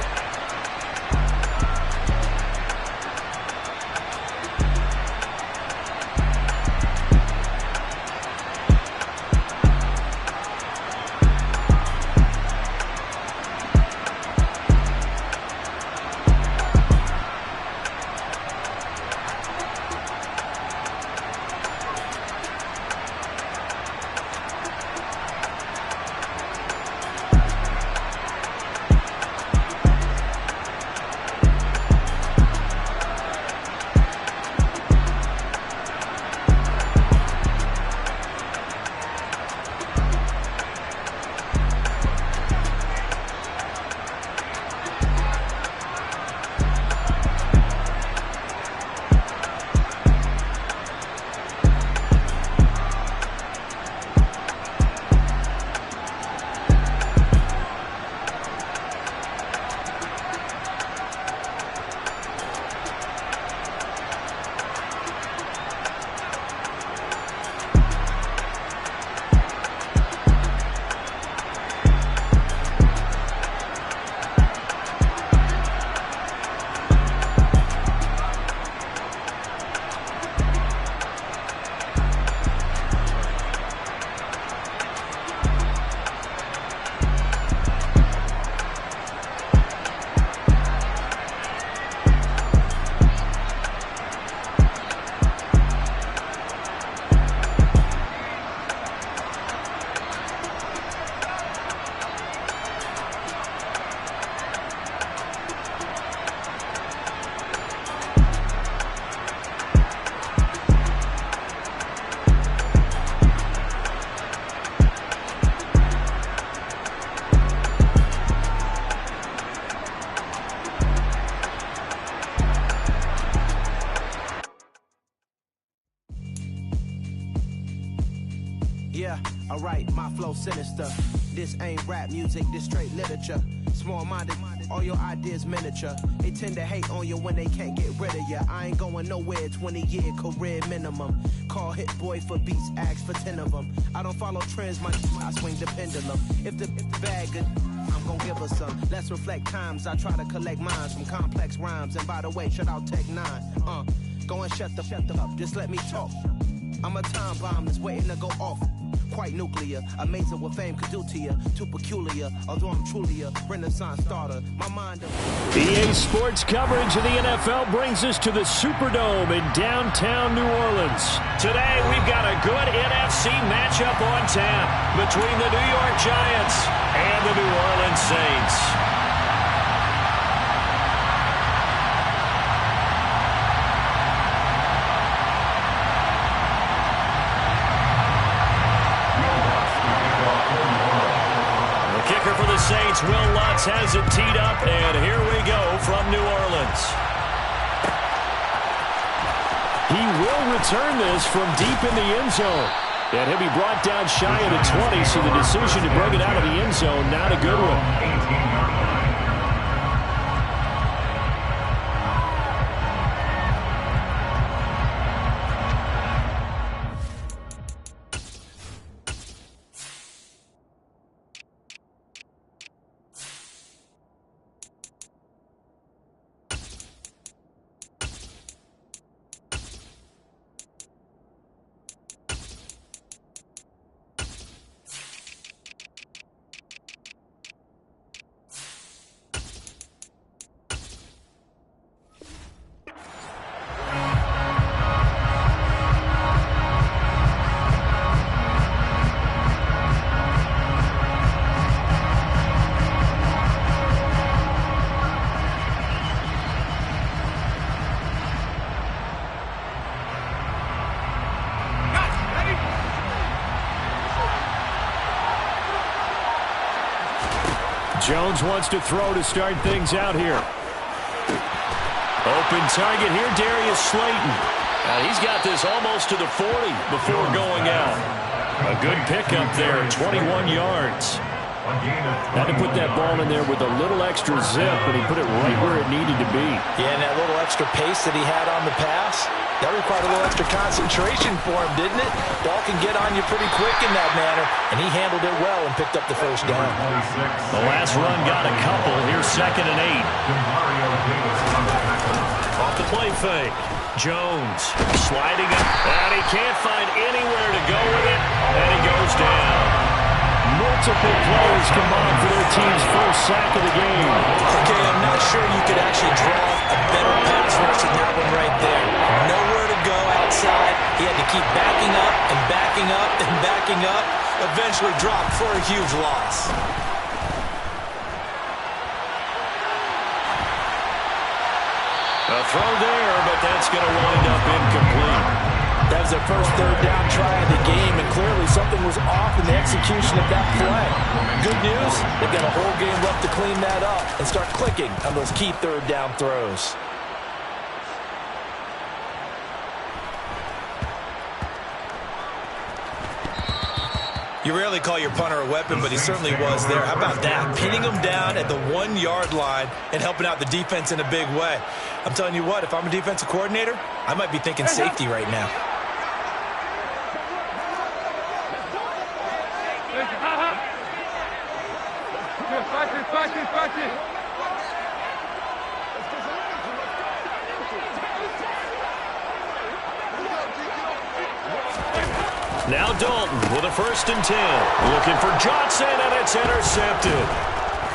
Yeah, alright, my flow sinister. This ain't rap music, this straight literature. Small-minded, all your ideas miniature. They tend to hate on you when they can't get rid of you. I ain't going nowhere, 20-year career minimum. Call Hit Boy for beats, ask for 10 of them. I don't follow trends, I swing the pendulum. If the bag good, I'm gon' give her some. Let's reflect times, I try to collect minds from complex rhymes. And by the way, shout out Tech 9. Go and shut the up, just let me talk. I'm a time bomb that's waiting to go off. Quite nuclear, amazing what fame could do to you. Too peculiar, although I'm truly a renaissance starter. My mind. EA Sports coverage of the NFL brings us to the Superdome in downtown New Orleans. Today we've got a good NFC matchup on tap between the New York Giants and the New Orleans Saints. Saints, Will Lutz has it teed up, and here we go from New Orleans. He will return this from deep in the end zone. And he'll be brought down shy of the 20, so the decision to bring it out of the end zone, not a good one. Jones wants to throw to start things out here. Open target here, Darius Slayton. He's got this almost to the 40 before going out. A good pickup there, 21 yards. Had to put that ball in there with a little extra zip, but he put it right where it needed to be. Yeah, and that little extra pace that he had on the pass, that required a little extra concentration for him, didn't it? Ball can get on you pretty quick in that manner, and he handled it well and picked up the first down. The last run got a couple. Here's 2nd and 8. Off the play fake. Jones sliding up, and he can't find anywhere to go with it, and he goes down. Multiple players combined for their team's first sack of the game. Okay, I'm not sure you could actually draw a better pass rush than that one right there. Nowhere to go outside. He had to keep backing up and backing up and backing up. Eventually dropped for a huge loss. A throw there, but that's going to wind up incomplete. That was their first 3rd down try of the game, and clearly something was off in the execution of that play. Good news, they've got a whole game left to clean that up and start clicking on those key 3rd down throws. You rarely call your punter a weapon, but he certainly was there. How about that? Pinning him down at the 1-yard line and helping out the defense in a big way. I'm telling you what, if I'm a defensive coordinator, I might be thinking safety right now. Now Dalton with a 1st and 10. Looking for Johnson, and it's intercepted.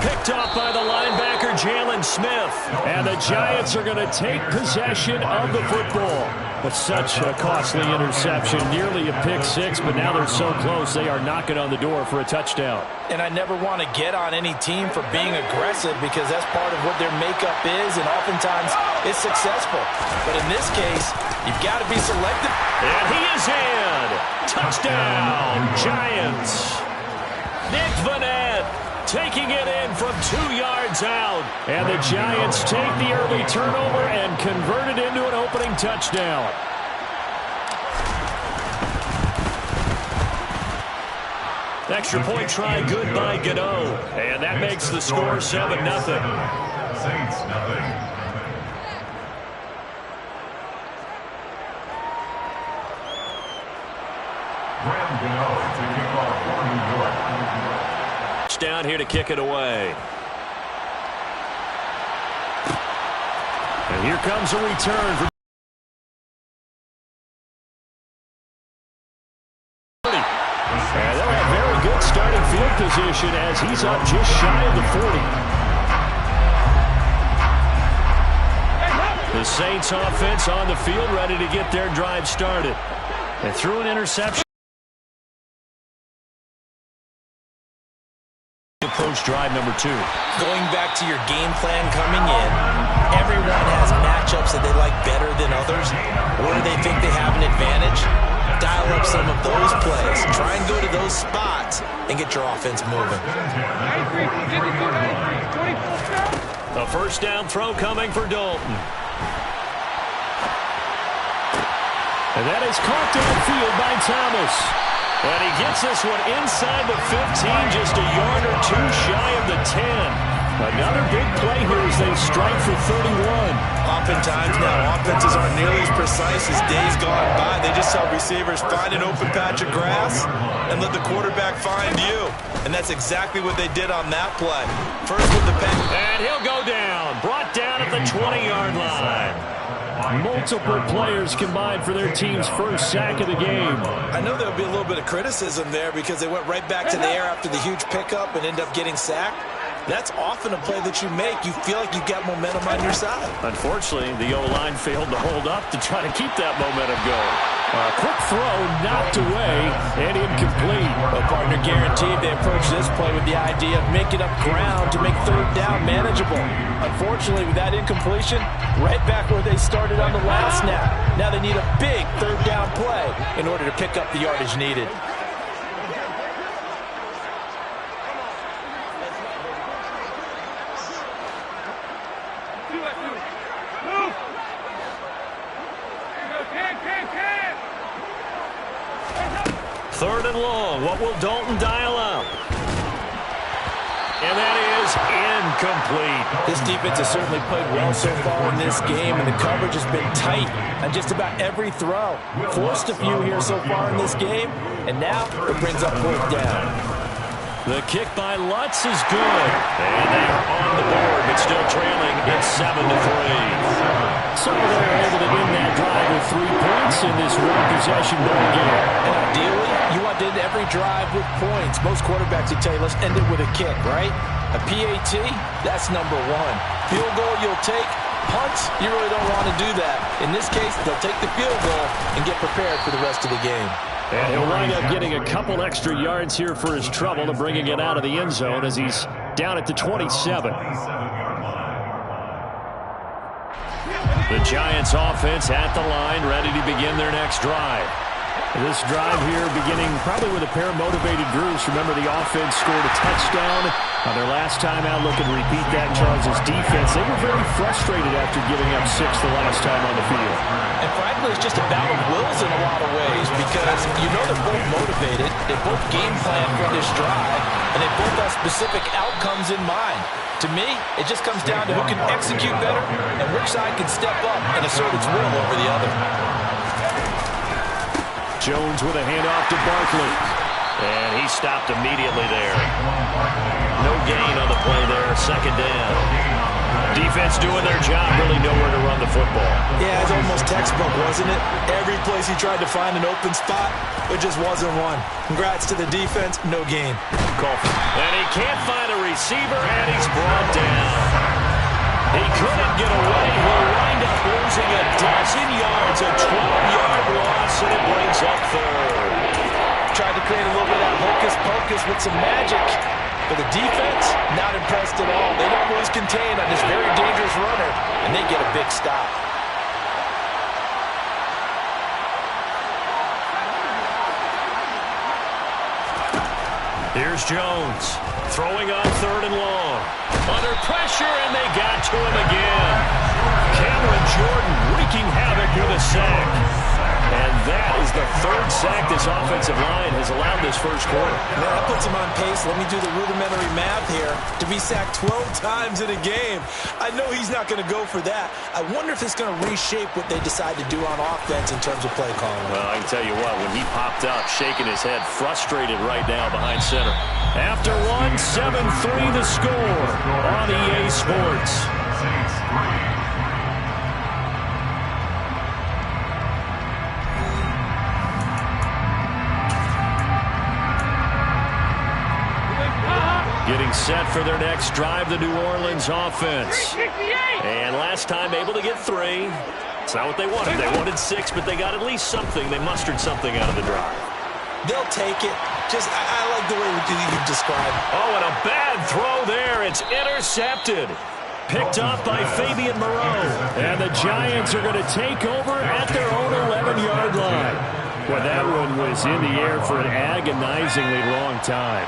Picked off by the linebacker, Jalen Smith. And the Giants are going to take possession of the football. But such a costly interception, nearly a pick 6, but now they're so close they are knocking on the door for a touchdown. And I never want to get on any team for being aggressive because that's part of what their makeup is, and oftentimes it's successful. But in this case, you've got to be selective. And he is in. Touchdown, Giants. Nick Vanette taking it in from 2 yards out. And the Giants take the early turnover and convert it into an opening touchdown. Extra point try good by Gano. And that makes the score 7-0. Saints, nothing. Graham Gano to kick off for New York. Down here to kick it away. And here comes a return for and they'll have very good starting field position as he's up just shy of the 40. The Saints offense on the field ready to get their drive started. And threw an interception. Approach drive number 2. Going back to your game plan coming in, everyone has matchups that they like better than others. Where they think they have an advantage, dial up some of those plays. Try and go to those spots and get your offense moving. A first down throw coming for Dalton. And that is caught downfield by Thomas. And he gets this one inside the 15, just a yard or two shy of the 10. Another big play here as they strike for 31. Oftentimes now, offenses aren't nearly as precise as days gone by. They just help receivers find an open patch of grass and let the quarterback find you. And that's exactly what they did on that play. First with the pen. And he'll go down. Brought down at the 20-yard line. Multiple players combined for their team's first sack of the game. I know there'll be a little bit of criticism there because they went right back to the air after the huge pickup and end up getting sacked. That's often a play that you make. You feel like you've got momentum on your side. Unfortunately, the O-line failed to hold up to try to keep that momentum going. A quick throw knocked away and incomplete. A partner guaranteed they approached this play with the idea of making up ground to make third down manageable. Unfortunately, with that incompletion, right back where they started on the last snap. Now they need a big third down play in order to pick up the yardage needed. Third and long. What will Dalton dial up? And that is incomplete. This defense has certainly played well so far in this game, and the coverage has been tight on just about every throw. Forced a few here so far in this game, and now it brings up fourth down. The kick by Lutz is good. And they are on the board, but still trailing. It's 7-3. So they're able to win that drive with 3 points in this one-possession ball game. And ideally, you want to end every drive with points. Most quarterbacks would tell you, let's end it with a kick, right? A PAT, that's number 1. Field goal you'll take. Punts, you really don't want to do that. In this case, they'll take the field goal and get prepared for the rest of the game. And he'll wind up getting a couple extra yards here for his trouble and bringing it out of the end zone as he's down at the 27. The Giants offense at the line, ready to begin their next drive. This drive here beginning probably with a pair of motivated groups. Remember, the offense scored a touchdown on their last time out. Looking to repeat that. Charles' defense, they were very frustrated after giving up 6 the last time on the field. And frankly, it's just a battle of wills in a lot of ways because you know they're both motivated. They both game plan for this drive, and they both have specific outcomes in mind. To me, it just comes down to who can execute better and which side can step up and assert its will over the other. Jones with a handoff to Barkley. And he stopped immediately there. No gain on the play there. Second down. Defense doing their job, really nowhere to run the football. Yeah, it's almost textbook, wasn't it? Every place he tried to find an open spot, it just wasn't one. Congrats to the defense, no gain. And he can't find a receiver, and he's brought down. He couldn't get away. He'll wind up losing a dozen yards, a 12-yard loss, and it brings up third. Tried to create a little bit of that hocus-pocus with some magic. But the defense, not impressed at all. They don't lose contain on this very dangerous runner, and they get a big stop. Here's Jones, throwing on third and long. Under pressure, and they got to him again. Cameron Jordan wreaking havoc with a sack. And that is the third sack this offensive line has allowed this first quarter. Man, that puts him on pace. Let me do the rudimentary math here. To be sacked 12 times in a game. I know he's not going to go for that. I wonder if it's going to reshape what they decide to do on offense in terms of play calling. Well, I can tell you what, when he popped up, shaking his head, frustrated right now behind center. After one, 7-3 the score on EA Sports. Getting set for their next drive, the New Orleans offense. And last time able to get 3. It's not what they wanted. They wanted 6, but they got at least something. They mustered something out of the drive. They'll take it. Just, I like the way you described. Oh, and a bad throw there. It's intercepted. Picked off by Fabian Moreau. And the Giants are going to take over at their own 11-yard line. Well, that one was in the air for an agonizingly long time.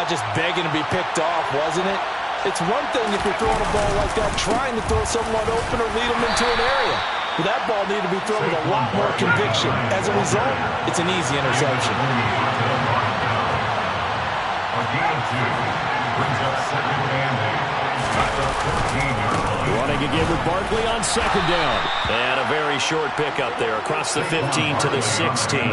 Just begging to be picked off, wasn't it? It's one thing if you're throwing a ball like that, trying to throw someone open or lead them into an area. But that ball needed to be thrown with a lot more conviction. As a result, it's an easy interception. Running again with Barkley on second down. And a very short pickup there across the 15 to the 16.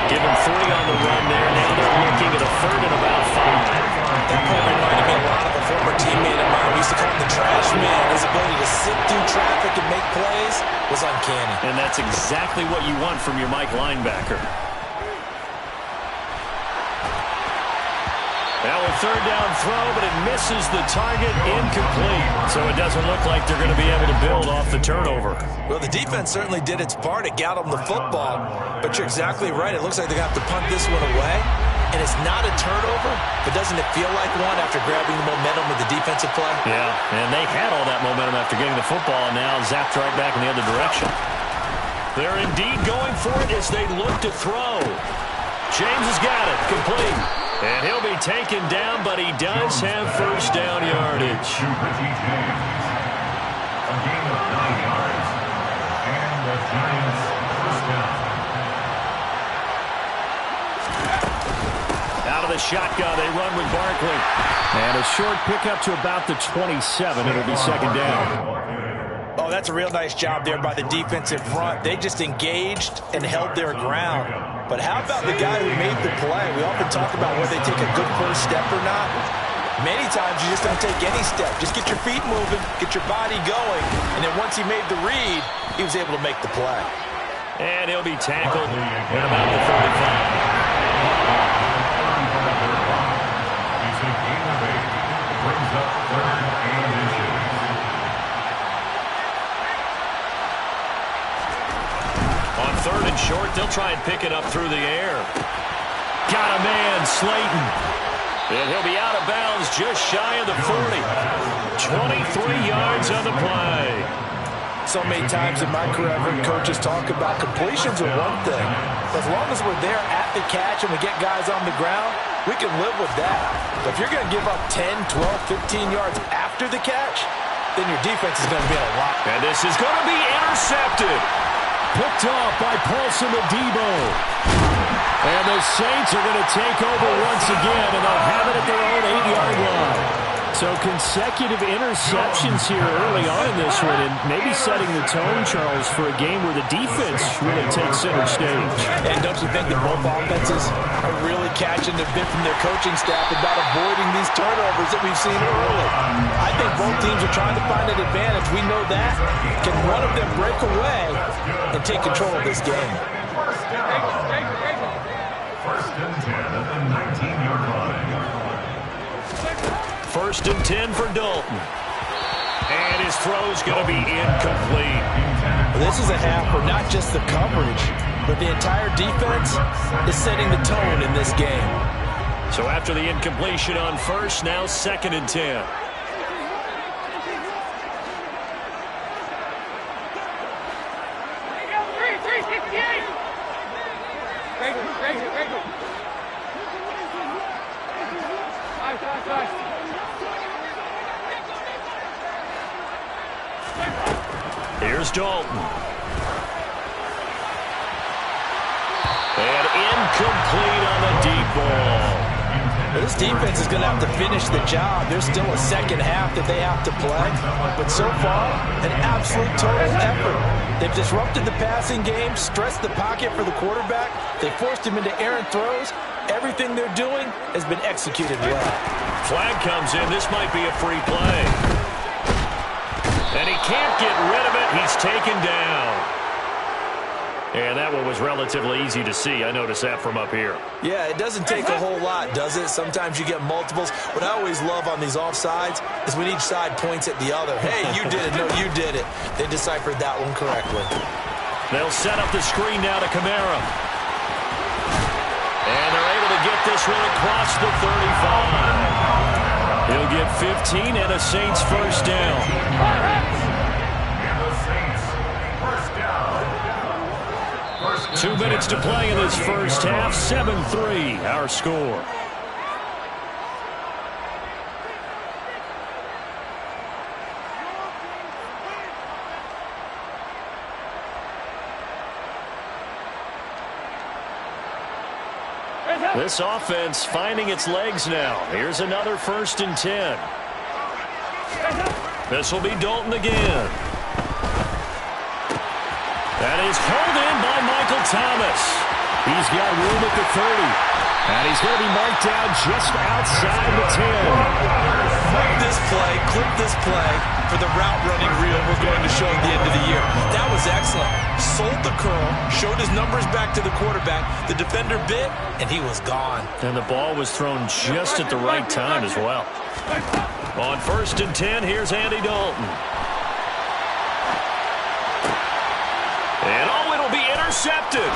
Give him 3 on the run there. Now they're looking at a 3rd and about 5. That play reminded me a lot of a former teammate of mine. We used to call him the trash man. His ability to sit through traffic and make plays was uncanny. And that's exactly what you want from your Mike linebacker. Now a 3rd down throw, but it misses the target, incomplete. So it doesn't look like they're going to be able to build off the turnover. Well, the defense certainly did its part. It got them the football. But you're exactly right. It looks like they're going to have to punt this one away. And it's not a turnover, but doesn't it feel like one after grabbing the momentum with the defensive play? Yeah, and they had all that momentum after getting the football, and now zapped right back in the other direction. They're indeed going for it as they look to throw. James has got it, complete. And he'll be taken down, but he does have first down yardage. A gain of 9 yards. And the Giants first down. Out of the shotgun, they run with Barkley. And a short pickup to about the 27. It'll be second down. Oh, that's a real nice job there by the defense in front. They just engaged and held their ground. But how about the guy who made the play? We often talk about whether they take a good first step or not. Many times you just don't take any step. Just get your feet moving, get your body going, and then once he made the read, he was able to make the play. And he'll be tackled at about the 35. He's a gain of 8. Brings up 3rd and inches. On 3rd and short, they'll try and pick it up through the air. Got a man, Slayton. And he'll be out of bounds just shy of the 40. 23 yards on the play. So many times in my career, I've heard coaches talk about completions are one thing. As long as we're there at the catch and we get guys on the ground, we can live with that. But if you're going to give up 10, 12, 15 yards after the catch, then your defense is going to be in a lot. And this is going to be intercepted. Picked off by Paulson Adebo. And the Saints are going to take over once again, and they'll have it at their own 8-yard line. So consecutive interceptions here early on in this one, and maybe setting the tone, Charles, for a game where the defense really takes center stage. And don't you think that both offenses are really catching the bit from their coaching staff about avoiding these turnovers that we've seen early? I think both teams are trying to find an advantage. We know that. Can one of them break away and take control of this game? First and 10 at the 19-yard line. 1st and 10 for Dalton. And his throw's going to be incomplete. This is a half where not just the coverage, but the entire defense is setting the tone in this game. So after the incompletion on 1st, now 2nd and 10. Here's Dalton. And incomplete on the deep ball. This defense is going to have to finish the job. There's still a second half that they have to play. But so far, an absolute total effort. They've disrupted the passing game, stressed the pocket for the quarterback. They forced him into errant throws. Everything they're doing has been executed well. Flag comes in. This might be a free play. And he can't get rid of it. He's taken down. And that one was relatively easy to see. I noticed that from up here. Yeah, it doesn't take a whole lot, does it? Sometimes you get multiples. What I always love on these offsides is when each side points at the other. Hey, you did it. No, you did it. They deciphered that one correctly. They'll set up the screen now to Kamara. And they're able to get this one across the 35. He'll get 15 and a Saints first down. 2 minutes to play in this first half. 7-3, our score. This offense finding its legs now. Here's another 1st and 10. This will be Dalton again. That is pulled in by Michael Thomas. He's got room at the 30. And he's going to be marked down just outside the 10. Clip this play for the route running reel we're going to show at the end of the year. That was excellent. Sold the curl, showed his numbers back to the quarterback. The defender bit, and he was gone. And the ball was thrown just at the right time as well. On 1st and 10, here's Andy Dalton. And it'll be intercepted.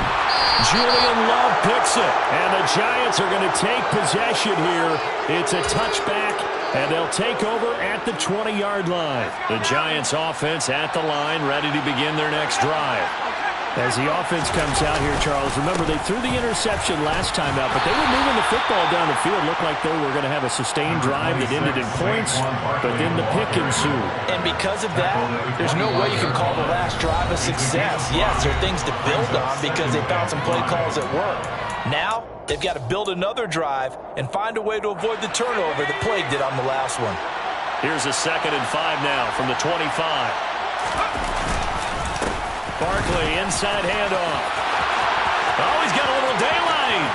Julian Love picks it. And the Giants are going to take possession here. It's a touchback, and they'll take over at the 20-yard line. The Giants offense at the line, ready to begin their next drive. As the offense comes out here, Charles, remember they threw the interception last time out, but they were moving the football down the field. Looked like they were going to have a sustained drive that ended in points, but then the pick ensued. And because of that, there's no way you can call the last drive a success. Yes, there are things to build on because they found some play calls that work. Now, they've got to build another drive and find a way to avoid the turnover that plagued it on the last one. Here's a 2nd and 5 now from the 25. Barkley, inside handoff. Oh, he's got a little daylight.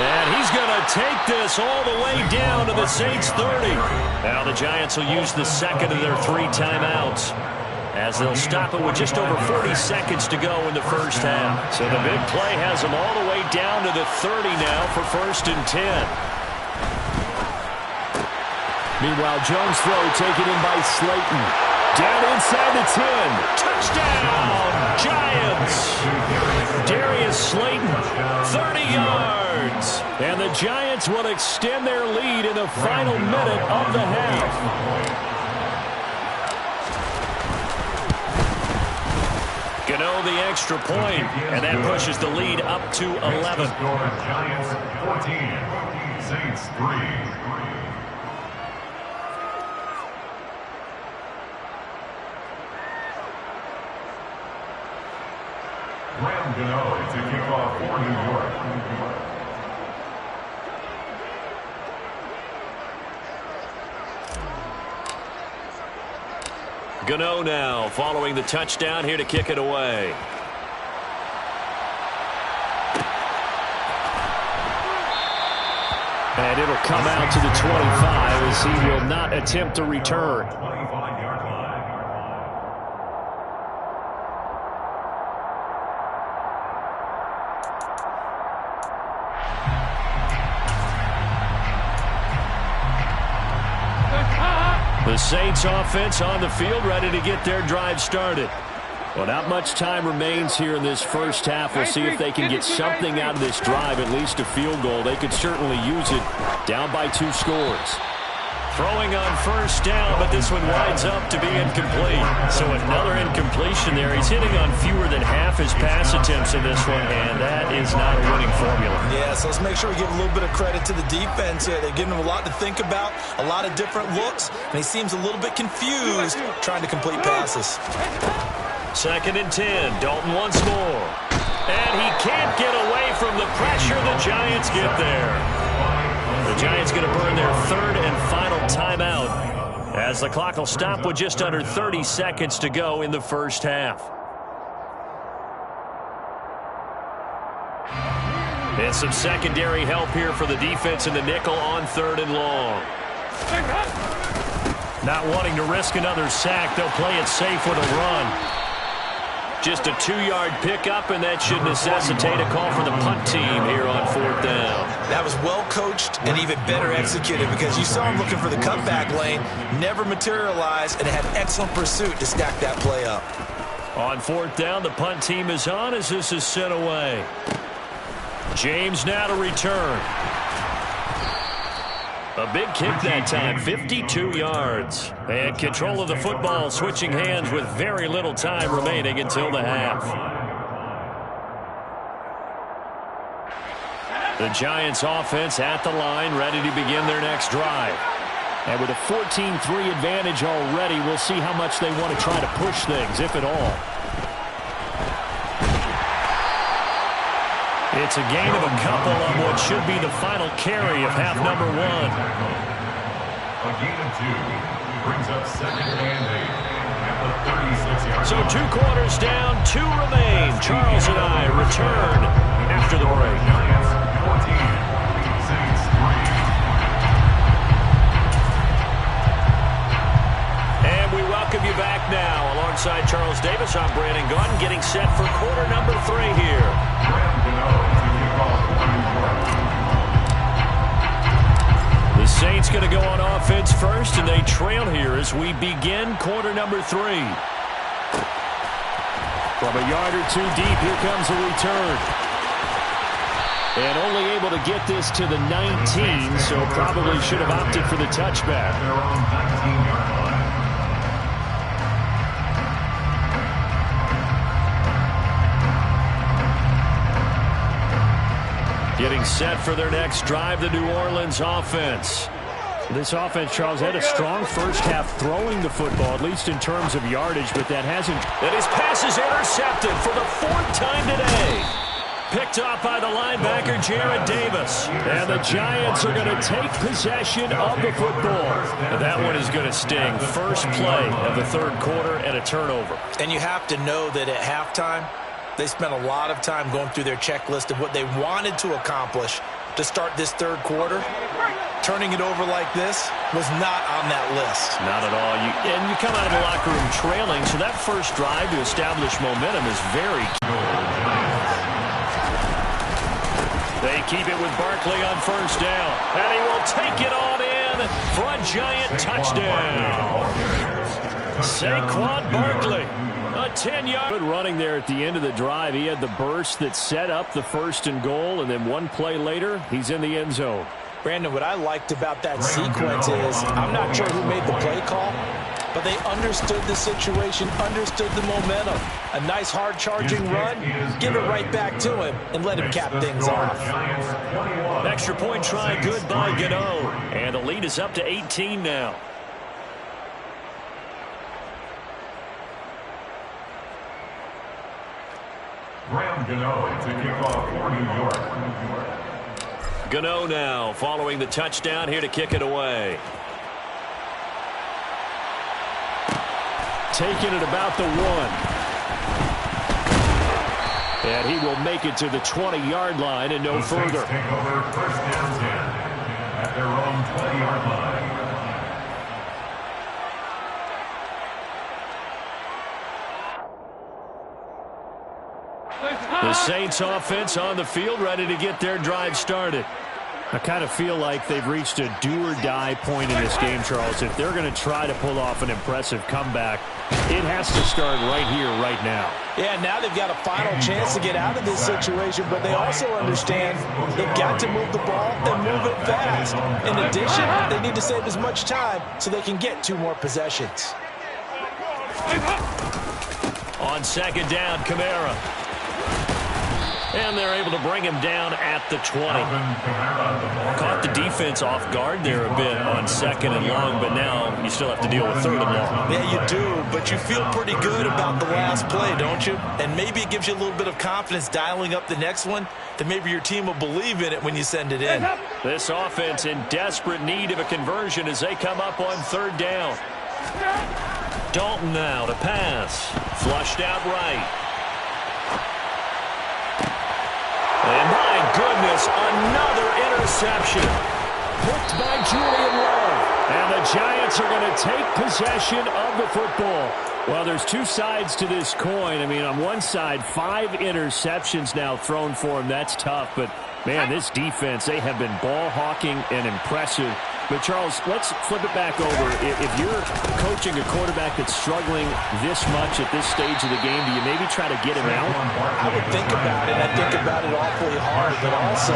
And he's going to take this all the way down to the Saints 30. Now the Giants will use the 2nd of their 3 timeouts, as they'll stop it with just over 40 seconds to go in the first half. So the big play has them all the way down to the 30 now for 1st and 10. Meanwhile, Jones' throw taken in by Slayton. Down inside the 10. Touchdown, Giants. Darius Slayton, 30 yards. And the Giants will extend their lead in the final minute of the half. Gano the extra point, and that pushes the lead up to 11. Giants 14, Saints 3. Graham Gano to kick off for New York. Gano now following the touchdown here to kick it away. And it'll come out to the 25 as he will not attempt to return. 25-yard line. The Saints offense on the field, ready to get their drive started. Well, not much time remains here in this first half. We'll see if they can get something out of this drive, at least a field goal. They could certainly use it, down by 2 scores. Throwing on first down, but this one winds up to be incomplete. So another incompletion there. He's hitting on fewer than half his pass attempts in this one, and that is not a winning formula. Yeah, so let's make sure we give a little bit of credit to the defense here. They're giving him a lot to think about, a lot of different looks, and he seems a little bit confused trying to complete passes. 2nd and 10. Dalton once more. And he can't get away from the pressure. The Giants get there. The Giants going to burn their third and final timeout as the clock will stop with just under 30 seconds to go in the first half. And some secondary help here for the defense in the nickel on 3rd and long. Not wanting to risk another sack, they'll play it safe with a run. Just a 2-yard pickup, and that should necessitate a call for the punt team here on 4th down. That was well coached and even better executed because you saw him looking for the cutback lane, never materialized, and had excellent pursuit to stack that play up. On 4th down, the punt team is on as this is sent away. James now to return. A big kick that time, 52 yards. And control of the football switching hands with very little time remaining until the half. The Giants offense at the line, ready to begin their next drive. And with a 14-3 advantage already, we'll see how much they want to try to push things, if at all. It's a gain of a couple on what should be the final carry of half number 1. A gain of 2 brings up 2nd and 8 at the 36-yard line. So 2 quarters down, 2 remain. Charles and I return after the break. Giants 14, Saints 3. And we welcome you back now. Alongside Charles Davis, I'm Brandon Gaudin, getting set for quarter number 3 here. The Saints going to go on offense first, and they trail here as we begin quarter number 3. From a yard or 2 deep, here comes a return. And only able to get this to the 19, so probably should have opted for the touchback. Their own 19-yard line. Getting set for their next drive, the New Orleans offense. This offense, Charles, had a strong first half throwing the football, at least in terms of yardage, but that hasn't. And his pass is intercepted for the 4th time today. Picked off by the linebacker, Jared Davis. And the Giants are going to take possession of the football. And that one is going to sting. First play of the 3rd quarter and a turnover. And you have to know that at halftime, they spent a lot of time going through their checklist of what they wanted to accomplish to start this 3rd quarter. Turning it over like this was not on that list. Not at all. And you come out of the locker room trailing, so that first drive to establish momentum is very key. They keep it with Barkley on 1st down. And he will take it on in for a Giant touchdown. Saquon Barkley. A 10-yard. Good running there at the end of the drive. He had the burst that set up the 1st and goal, and then one play later, he's in the end zone. Brandon, what I liked about that sequence is I'm not sure who made the play call, but they understood the situation, understood the momentum. A nice hard-charging run, give it right back to him, and let him cap things off. Extra point try good by Gano, and the lead is up to 18 now. Graham Gano to kick off for New York. Gano now following the touchdown here to kick it away. Taking it about the 1. And he will make it to the 20-yard line and no further. Take over 1st down 10 at their own 20-yard line. The Saints offense on the field, ready to get their drive started. I kind of feel like they've reached a do-or-die point in this game, Charles. If they're going to try to pull off an impressive comeback, it has to start right here, right now. Yeah, now they've got a final chance to get out of this situation, but they also understand they've got to move the ball and move it fast. In addition, they need to save as much time so they can get 2 more possessions. On 2nd down, Kamara. And they're able to bring him down at the 20. Caught the defense off guard there a bit on 2nd and long, but now you still have to deal with 3rd and long. Yeah, you do, but you feel pretty good about the last play, don't you? And maybe it gives you a little bit of confidence dialing up the next one, that maybe your team will believe in it when you send it in. This offense in desperate need of a conversion as they come up on 3rd down. Dalton now to pass. Flushed out right. And my goodness, another interception. Picked by Julian Love. And the Giants are going to take possession of the football. Well, there's two sides to this coin. I mean, on one side, 5 interceptions now thrown for him. That's tough. But, man, this defense, they have been ball hawking and impressive. But, Charles, let's flip it back over. If you're coaching a quarterback that's struggling this much at this stage of the game, do you maybe try to get him out? I would think about it. I think about it awfully hard. But also,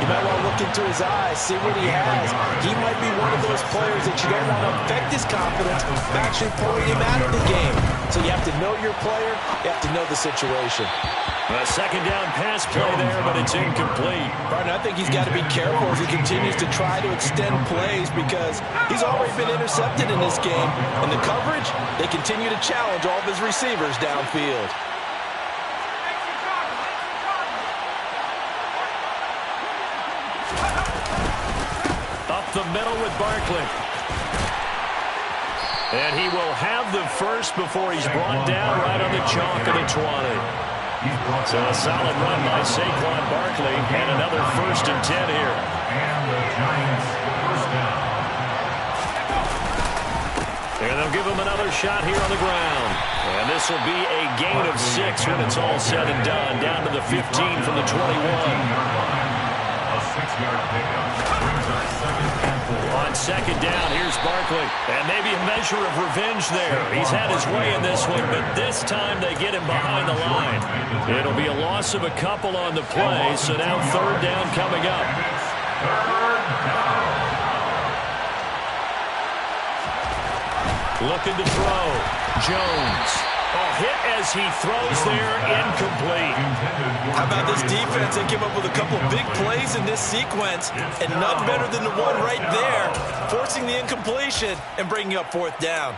you might want to look into his eyes, see what he has. He might be one of those players that you don't want to affect his confidence by actually pulling him out of the game. So you have to know your player. You have to know the situation. A 2nd down pass play there, but it's incomplete. Barton, I think he's got to be careful as he continues to try to extend plays because he's already been intercepted in this game. And the coverage, they continue to challenge all of his receivers downfield. Up the middle with Barkley. And he will have the first before he's brought down right on the chalk of the 20. So a solid run by Saquon Barkley and another 1st and 10 here. And the Giants first down. And they'll give him another shot here on the ground. And this will be a gain of 6 when it's all said and done. Down to the 15 from the 21. A 6-yard pickup brings up 2nd and 4. On 2nd down, here's Barkley. And maybe a measure of revenge there. He's had his way in this one, but this time they get him behind the line. It'll be a loss of a couple on the play, so now 3rd down coming up. Looking to throw. Jones. Oh, hit as he throws there, incomplete. How about this defense? They came up with a couple of big plays in this sequence, and none better than the one right there, forcing the incompletion and bringing up 4th down.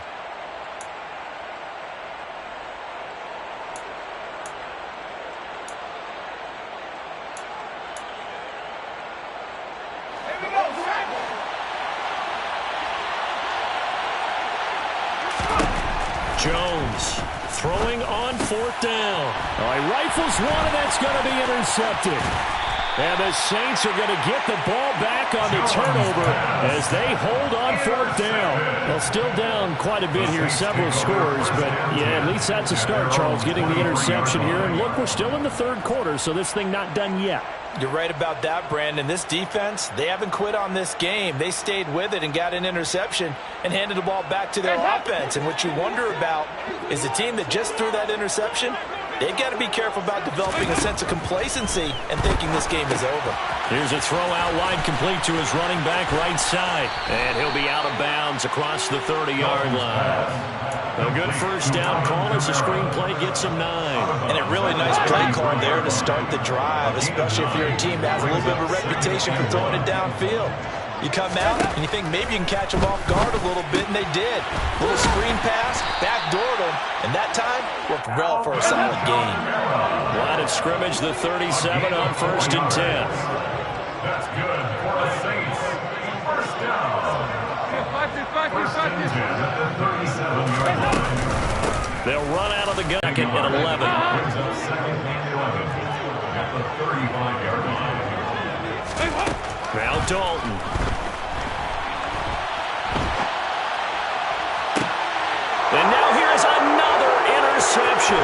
Jones throwing on 4th down. Oh, he rifles one, and that's going to be intercepted. And the Saints are going to get the ball back on the turnover as they hold on 4th down. Well, still down quite a bit here, several scores, but yeah, at least that's a start, Charles, getting the interception here. And look, we're still in the 3rd quarter, so this thing not done yet. You're right about that, Brandon. This defense, they haven't quit on this game. They stayed with it and got an interception and handed the ball back to their offense. And what you wonder about is a team that just threw that interception, they've got to be careful about developing a sense of complacency and thinking this game is over. Here's a throw out wide complete to his running back right side. And he'll be out of bounds across the 30-yard line. A good 1st down call as the screenplay gets him 9. And a really nice play call there to start the drive, especially if you're a team that has a little bit of a reputation for throwing it downfield. You come out and you think maybe you can catch them off guard a little bit, and they did. Little screen pass, backdoored them, and that time worked well for a solid gain. Line of scrimmage, the 37 on 1st and 10. That's good for the Saints. 1st down. 1st and 10 at the 37-yard line. They'll run out of the gun at 11. Brings up 2nd and 11 at the 35-yard line. Now Dalton. And now here's another interception.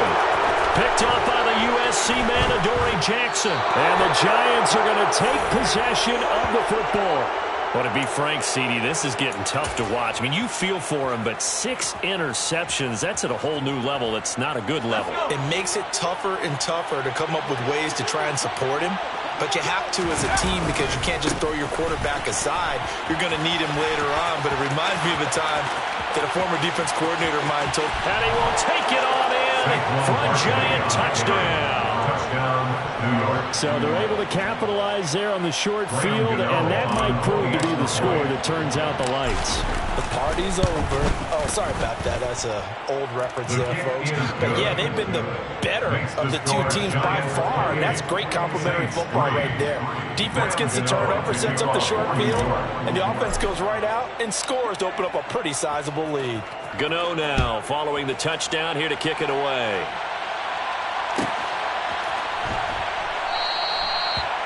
Picked up by the USC man, Adoree Jackson. And the Giants are going to take possession of the football. Well, to be frank, CD, this is getting tough to watch. I mean, you feel for him, but 6 interceptions, that's at a whole new level. It's not a good level. It makes it tougher and tougher to come up with ways to try and support him. But you have to as a team because you can't just throw your quarterback aside. You're going to need him later on. But it reminds me of a time that a former defense coordinator of mine told. And he will take it on in for a Giant touchdown. Touchdown, New York. So they're able to capitalize there on the short field, and that might prove to be the score that turns out the lights. The party's over. Oh, sorry about that. That's an old reference there, folks. But, yeah, they've been the better of the two teams by far, and that's great complementary football right there. Defense gets the turnover, sets up the short field, and the offense goes right out and scores to open up a pretty sizable lead. Gano now following the touchdown here to kick it away.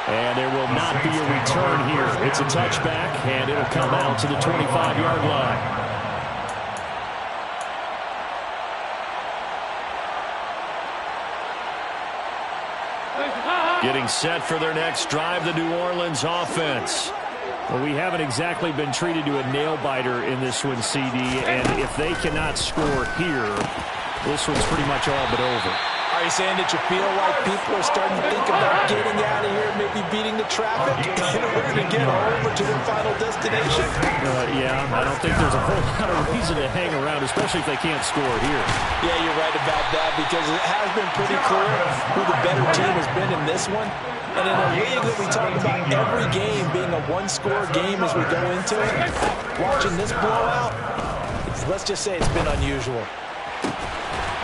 And there will not be a return here. It's a touchback, and it'll come out to the 25-yard line. Getting set for their next drive, the New Orleans offense. Well, we haven't exactly been treated to a nail-biter in this one, CD, and if they cannot score here, this one's pretty much all but over. Are you saying that you feel like people are starting to think about getting out of here, maybe beating the traffic in order to get over to their final destination? Yeah, I don't think there's a whole lot of reason to hang around, especially if they can't score here. Yeah, you're right about that, because it has been pretty clear who the better team has been in this one. And in a league that we talk about every game being a one-score game as we go into it, watching this blowout, let's just say it's been unusual.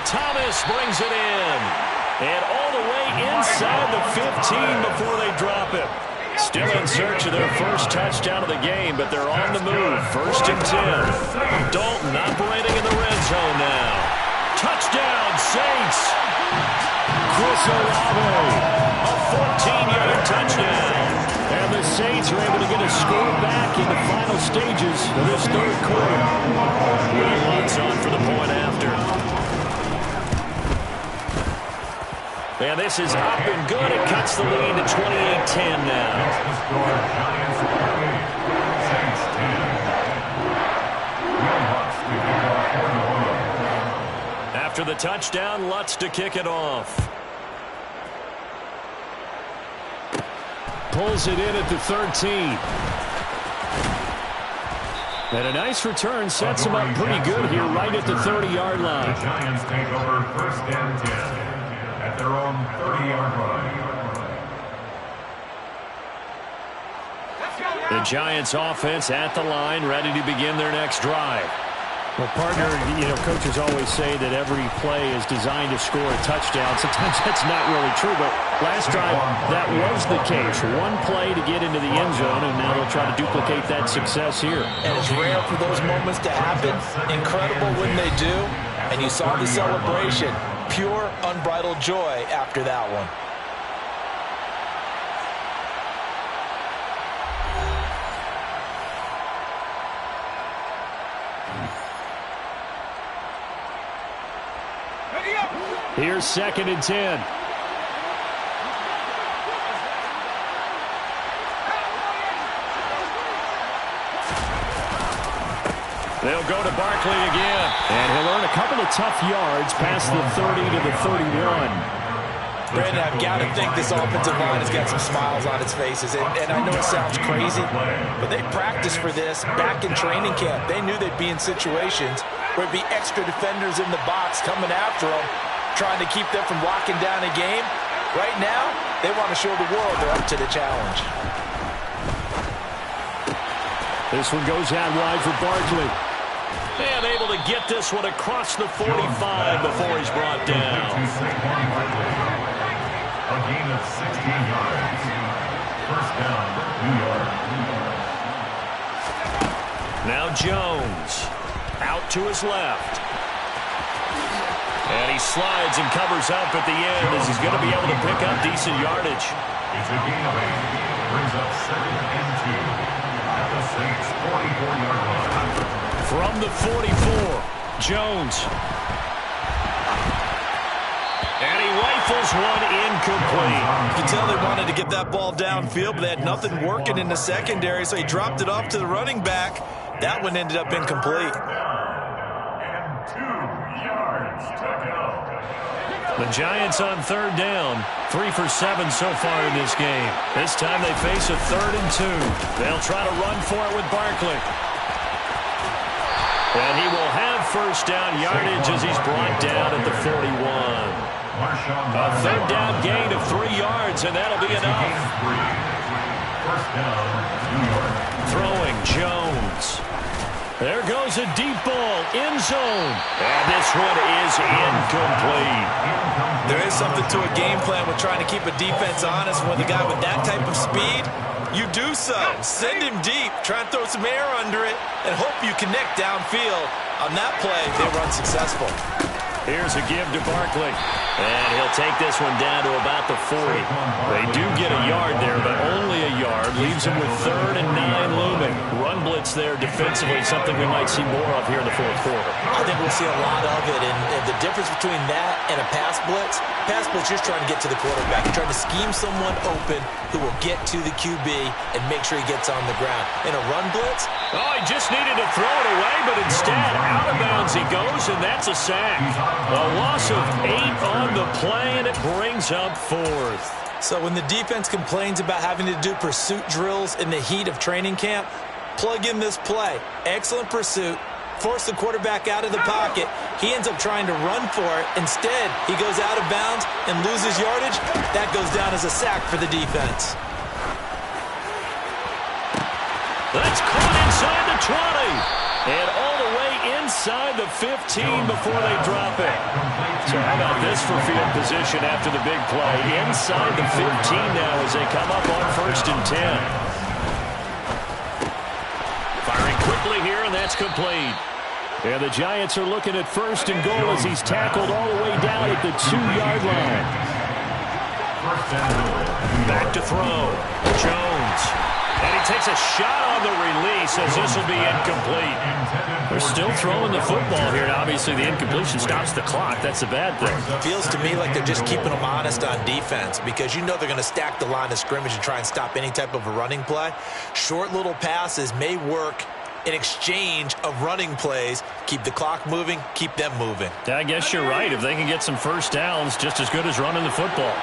Thomas brings it in. And all the way inside the 15 before they drop it. Still in search of their first touchdown of the game, but they're on the move. 1st and 10. Dalton operating in the red zone now. Touchdown, Saints. Chris Olave. A 14-yard touchdown. And the Saints are able to get a score back in the final stages of this third quarter. Wilmot's on for the point after. And this is up and good. It cuts the lead to 28-10 now. After the touchdown, Lutz to kick it off. Pulls it in at the 13. And a nice return sets him up pretty good here right at the 30-yard line. The Giants take over 1st and 10. At their own 30-yard line. The Giants offense at the line, ready to begin their next drive. Well, partner, coaches always say that every play is designed to score a touchdown. Sometimes that's not really true, but last drive, that was the case. One play to get into the end zone, and now they'll try to duplicate that success here. And it's rare for those moments to happen. Incredible when they do. And you saw the celebration. Pure, unbridled joy after that one. Here's 2nd and 10. They'll go to Barkley again. And he'll earn a couple of tough yards past the 30 to the 31. Brandon, I've got to think this offensive line has got some smiles on its faces. And I know it sounds crazy, but they practiced for this back in training camp. They knew they'd be in situations where it'd be extra defenders in the box coming after them, trying to keep them from locking down a game. Right now, they want to show the world they're up to the challenge. This one goes out wide for Barkley. And able to get this one across the 45 before he's brought down. A gain of 16 yards. 1st down, New York. Now Jones out to his left. And he slides and covers up at the end as he's going to be able to pick up decent yardage. It's a gain of 8. Brings up 2nd and 2. At the Saints' 44-yard line. From the 44, Jones. And he rifles one incomplete. You can tell they wanted to get that ball downfield, but they had nothing working in the secondary, so he dropped it off to the running back. That one ended up incomplete. And 2 yards to go. The Giants on 3rd down. 3 for 7 so far in this game. This time they face a 3rd and 2. They'll try to run for it with Barkley. And he will have 1st down yardage as he's brought down at the 41. A third down gain of 3 yards, and that'll be enough. First down, New York. Throwing Jones. There goes a deep ball, end zone. And this one is incomplete. There is something to a game plan with trying to keep a defense honest. With a guy with that type of speed, you do so. Send him deep, try and throw some air under it, and hope you connect downfield. On that play, they were unsuccessful. Here's a give to Barkley. And he'll take this one down to about the 40. They do get a yard there, but only a yard. Leaves them with 3rd and 9 looming. Run blitz there defensively, something we might see more of here in the fourth quarter. I think we'll see a lot of it. And the difference between that and a pass blitz, you're just trying to get to the quarterback. You're trying to scheme someone open who will get to the QB and make sure he gets on the ground. In a run blitz, he just needed to throw it away, but instead, out of bounds he goes, and that's a sack. A loss of 8 on the play, and it brings up 4th. So when the defense complains about having to do pursuit drills in the heat of training camp, plug in this play. Excellent pursuit. Force the quarterback out of the pocket. He ends up trying to run for it. Instead, he goes out of bounds and loses yardage. That goes down as a sack for the defense. That's caught inside the 20. And all the way inside the 15 before they drop it. So how about this for field position after the big play? Inside the 15 now as they come up on 1st and 10. Firing quickly here, and that's complete. And the Giants are looking at 1st and goal as he's tackled all the way down at the 2-yard line. Back to throw. Jones. And he takes a shot on the release as this will be incomplete. They're still throwing the football here, and obviously the incompletion stops the clock. That's a bad thing. Feels to me like they're just keeping them honest on defense because you know they're going to stack the line of scrimmage and try and stop any type of a running play. Short little passes may work in exchange of running plays. Keep the clock moving, keep them moving. I guess you're right. If they can get some first downs, just as good as running the football.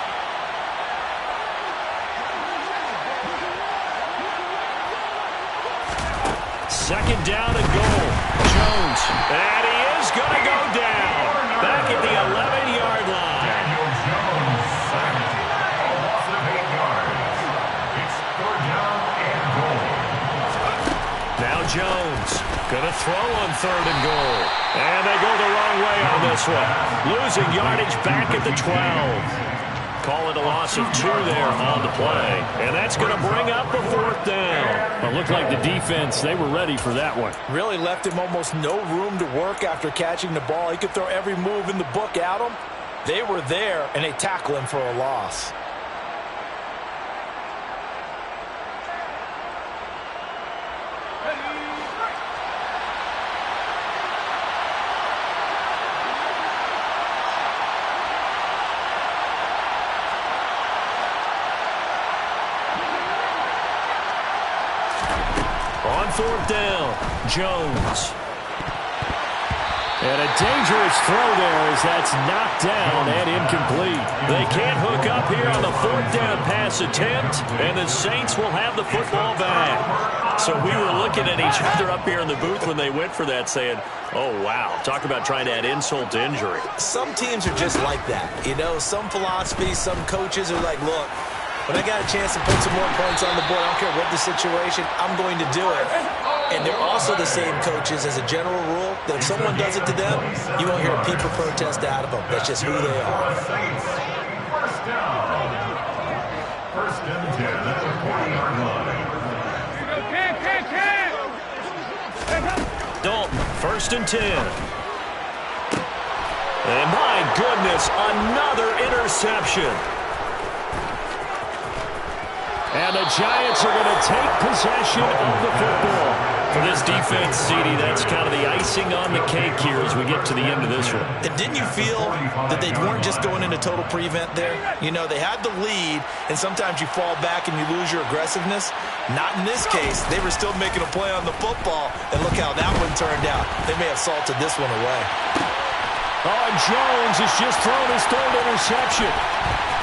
Second down and goal. Jones. And he is going to go down. Back at the 11-yard line. Daniel Jones, sacked. A loss of 8 yards. It's 4th down and goal. Now Jones going to throw on 3rd and goal. And they go the wrong way on this one. Losing yardage back at the 12. Call it a loss of 2 there on the play. And that's going to bring up the 4th down. It looked like the defense, they were ready for that one. Really left him almost no room to work after catching the ball. He could throw every move in the book at him. They were there, and they tackle him for a loss. On 4th down, Jones. And a dangerous throw there as that's knocked down and incomplete. They can't hook up here on the 4th down pass attempt, and the Saints will have the football back. So we were looking at each other up here in the booth when they went for that saying, oh, wow, talk about trying to add insult to injury. Some teams are just like that. You know, some philosophies, some coaches are like, look, when I got a chance to put some more points on the board, I don't care what the situation, I'm going to do it. And they're also the same coaches as a general rule that if someone does it to them, you won't hear a peep or protest out of them. That's just who they are. First down. 1st and 10 at the 40-yard line. Dalton, 1st and 10. And my goodness, another interception. And the Giants are going to take possession of the football. For this defense, CD, that's kind of the icing on the cake here as we get to the end of this one. And didn't you feel that they weren't just going into total prevent there? You know, they had the lead, and sometimes you fall back and you lose your aggressiveness. Not in this case. They were still making a play on the football, and look how that one turned out. They may have salted this one away. Oh, and Jones has just thrown his 3rd interception.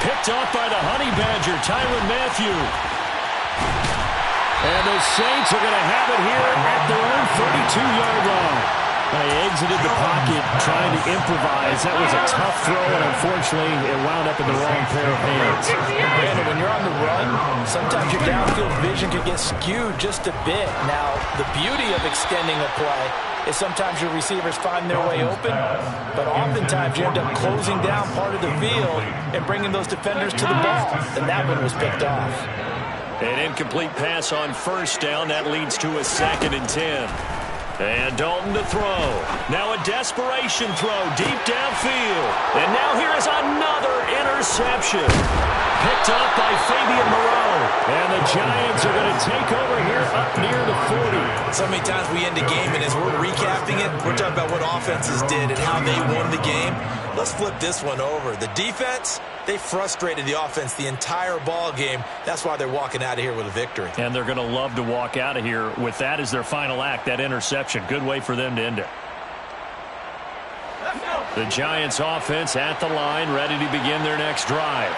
Picked off by the Honey Badger, Tyrann Mathieu. And the Saints are going to have it here at their own 32-yard line. They exited the pocket trying to improvise. That was a tough throw, and unfortunately, it wound up in the wrong pair of hands. Brandon, when you're on the run, sometimes your downfield vision can get skewed just a bit. Now, the beauty of extending a play is sometimes your receivers find their way open, but oftentimes you end up closing down part of the field and bringing those defenders to the ball, and that one was picked off. An incomplete pass on first down. That leads to a 2nd and 10. And Dalton to throw. Now a desperation throw deep downfield. And now here is another interception. Picked up by Fabian Moreau. And the Giants are going to take over here up near the 40. So many times we end a game, and as we're recapping it, we're talking about what offenses did and how they won the game. Let's flip this one over. The defense, they frustrated the offense the entire ball game. That's why they're walking out of here with a victory. And they're going to love to walk out of here with that as their final act, that interception. Good way for them to end it. The Giants offense at the line, ready to begin their next drive.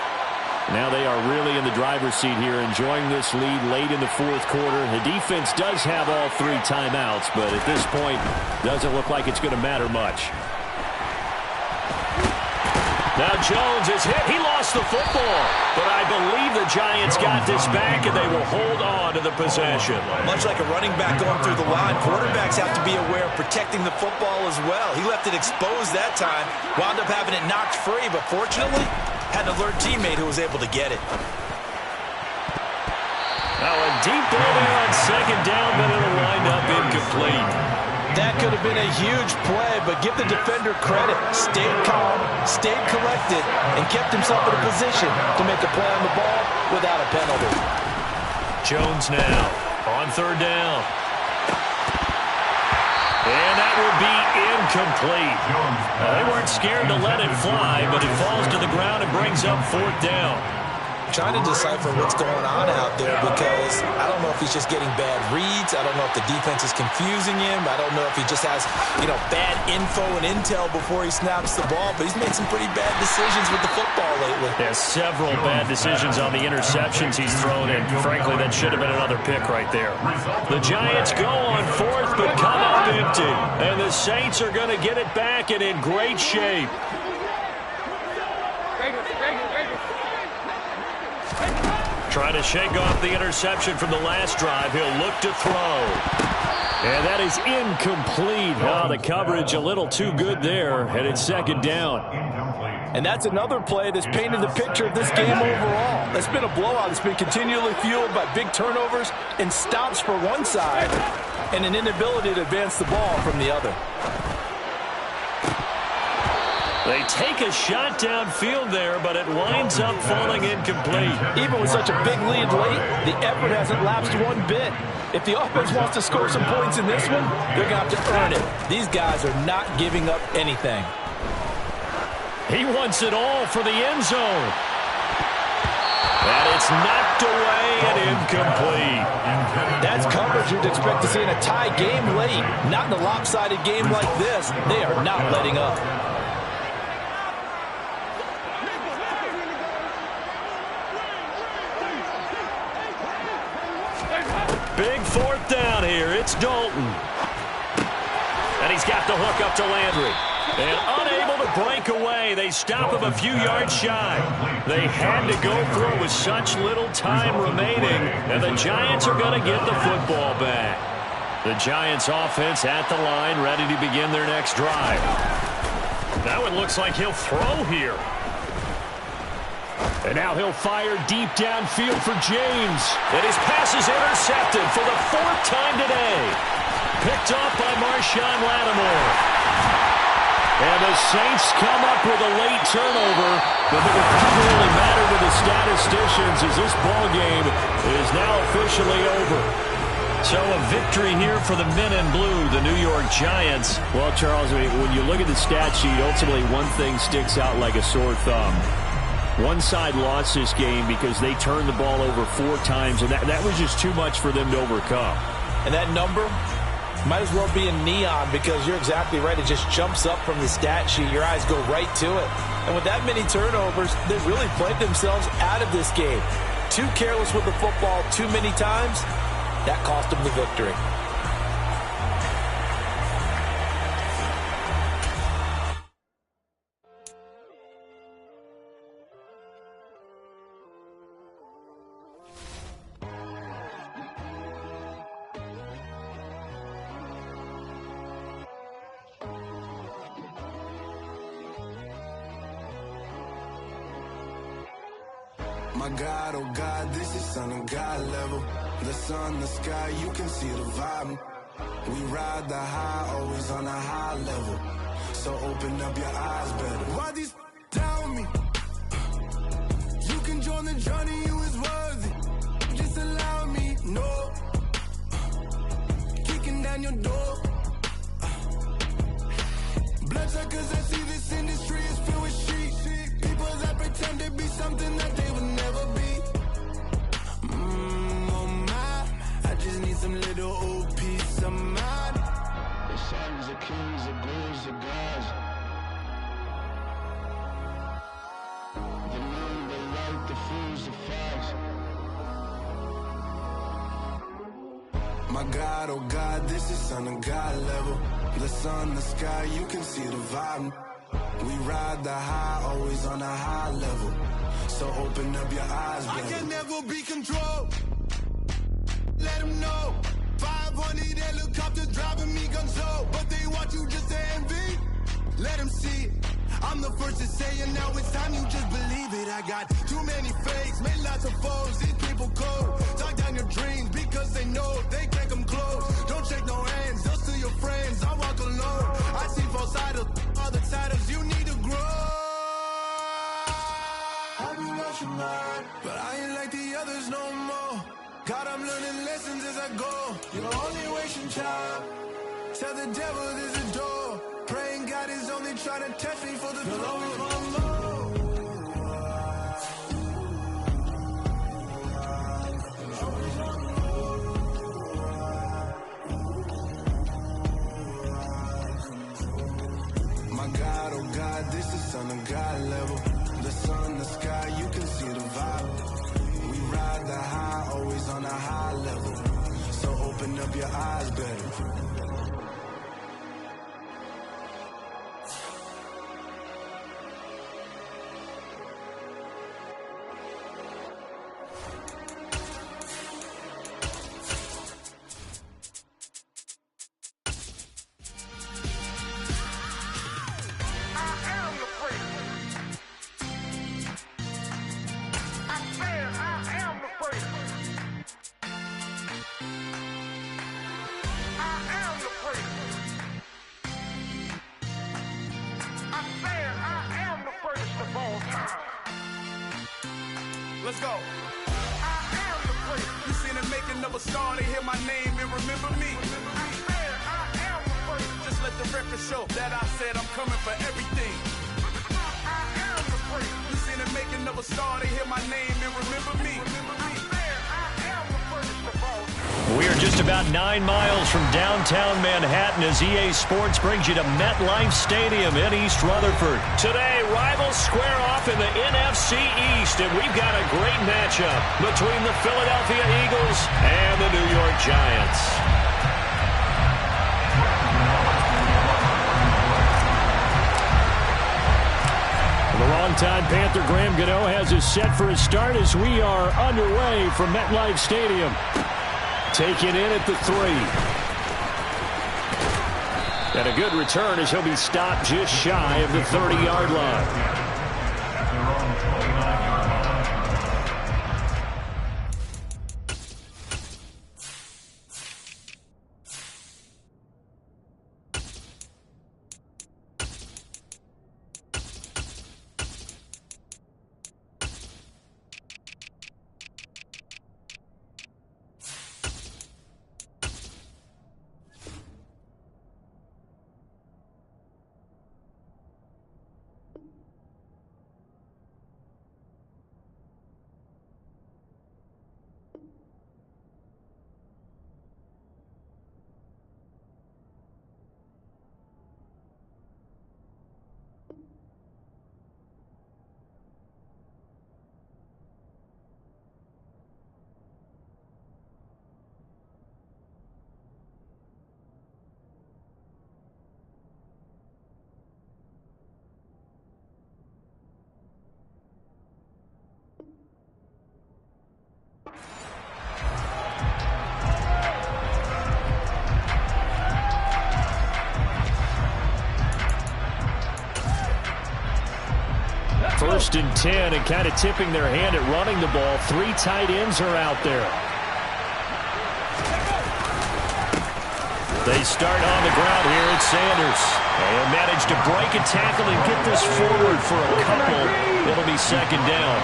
Now they are really in the driver's seat here, enjoying this lead late in the 4th quarter. The defense does have all 3 timeouts, but at this point, doesn't look like it's going to matter much. Now Jones is hit. He lost the football. But I believe the Giants got this back, and they will hold on to the possession. Much like a running back going through the line, quarterbacks have to be aware of protecting the football as well. He left it exposed that time, wound up having it knocked free, but fortunately, had an alert teammate who was able to get it. Now a deep ball there on 2nd down, but it'll wind up incomplete. That could have been a huge play, but give the defender credit. Stayed calm, stayed collected, and kept himself in a position to make a play on the ball without a penalty. Jones now on 3rd down. And that will be incomplete. They weren't scared to let it fly, but it falls to the ground and brings up 4th down. Trying to decipher what's going on out there, because I don't know if he's just getting bad reads. I don't know if the defense is confusing him. I don't know if he just has, bad info and intel before he snaps the ball, but he's made some pretty bad decisions with the football lately. Yeah, several bad decisions on the interceptions he's thrown in. Frankly, that should have been another pick right there. The Giants go on 4th, but come up empty. And the Saints are going to get it back and in great shape. Trying to shake off the interception from the last drive. He'll look to throw. And that is incomplete. Oh, the coverage a little too good there. And it's 2nd down. And that's another play that's painted the picture of this game overall. It's been a blowout. It's been continually fueled by big turnovers and stops for one side and an inability to advance the ball from the other. They take a shot downfield there, but it winds up falling incomplete. Even with such a big lead late, the effort hasn't lapsed one bit. If the offense wants to score some points in this one, they're going to have to earn it. These guys are not giving up anything. He wants it all for the end zone. And it's knocked away and incomplete. That's coverage you'd expect to see in a tie game late. Not in a lopsided game like this. They are not letting up. Big 4th down here. It's Dalton. And he's got the hook up to Landry. And unable to break away. They stop him a few yards shy. They had to go through with such little time remaining. And the Giants are going to get the football back. The Giants offense at the line, ready to begin their next drive. Now it looks like he'll throw here. And now he'll fire deep downfield for James. And his pass is intercepted for the 4th time today. Picked off by Marshawn Lattimore. And the Saints come up with a late turnover. But it will probably really matter to the statisticians as this ball game is now officially over. So a victory here for the men in blue, the New York Giants. Well, Charles, when you look at the stat sheet, ultimately one thing sticks out like a sore thumb. One side lost this game because they turned the ball over 4 times, and that was just too much for them to overcome. And that number might as well be in neon, because you're exactly right. It just jumps up from the stat sheet. Your eyes go right to it. And with that many turnovers, they've really played themselves out of this game. Too careless with the football too many times. That cost them the victory. My God, oh God, this is Son of God level. The sun, the sky, you can see the vibe. We ride the high, always on a high level. So open up your eyes better. Why these tell me? You can join the journey, you is worthy. Just allow me, no. Kicking down your door. Bloodsuckers, I see this industry is filled with sheep. People that pretend to be something that they will never be. Oh my, I just need some little old peace of mind. The sons of kings, the ghouls, the gods. The moon, the light, the fools, the facts. My God, oh God, this is Son of God level. The sun, the sky, you can see the vibe. We ride the high, always on a high level. So open up your eyes, baby. I can never be controlled. Let them know. 500 helicopters driving me gunso. But they want you just to envy. Let them see it. I'm the first to say it, now it's time you just believe it. I got too many fakes, made lots of foes. These people cold. Talk down your dreams because they know they can't come close. Don't shake no hands, those to your friends. I walk alone. I see false idols, all the titles you need to grow. I've been watching mine, but I ain't like the others no more. God, I'm learning lessons as I go. You're only wasting time. Tell the devil there's a door. Praying God is only trying to test me for the glory of Allah. My God, oh God, this is Son of God level. The sun, the sky, you can see the vibe. We ride the high, always on a high level. So open up your eyes, baby. Let's go. I am the prince. You seen the making of a star, they hear my name and remember me. I am the prince. Just let the record show that I said I'm coming for everything. I am the prince. You seen the making of a star, they hear my name and remember me. We are just about 9 miles from downtown Manhattan as EA Sports brings you to MetLife Stadium in East Rutherford. Today, rivals square off in the NFC East, and we've got a great matchup between the Philadelphia Eagles and the New York Giants. The longtime Panther Graham Gano has us set for a start as we are underway from MetLife Stadium. Taken in at the 3. And a good return as he'll be stopped just shy of the 30-yard line. 1st and 10 and kind of tipping their hand at running the ball. 3 tight ends are out there. They start on the ground here at Sanders. And manage to break a tackle and get this forward for a couple. It'll be 2nd down.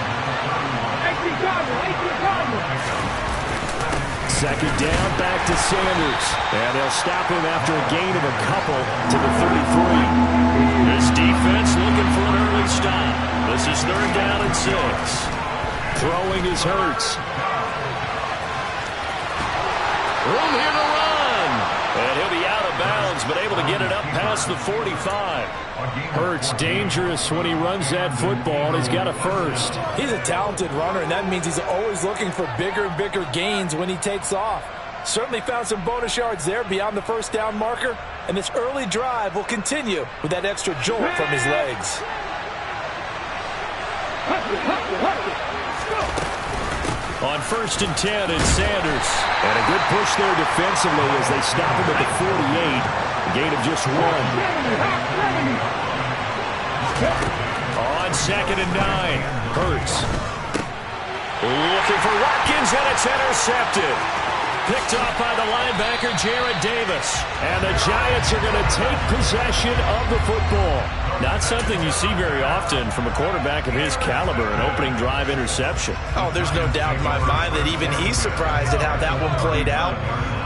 2nd down, back to Sanders. And they'll stop him after a gain of a couple to the 33. This defense looking for an early stop. This is 3rd down and 6. Throwing is Hurts. Room here to run. And he'll be out of bounds, but able to get it up past the 45. Hurts dangerous when he runs that football, and he's got a first. He's a talented runner, and that means he's always looking for bigger and bigger gains when he takes off. Certainly found some bonus yards there beyond the 1st down marker, and this early drive will continue with that extra jolt from his legs. On 1st and 10, it's Sanders. And a good push there defensively as they stop him at the 48. A gain of just 1. On 2nd and 9, Hurts. Looking for Watkins, and it's intercepted. Picked off by the linebacker, Jarrad Davis. And the Giants are going to take possession of the football. Not something you see very often from a quarterback of his caliber, an opening drive interception. Oh, there's no doubt in my mind that even he's surprised at how that one played out.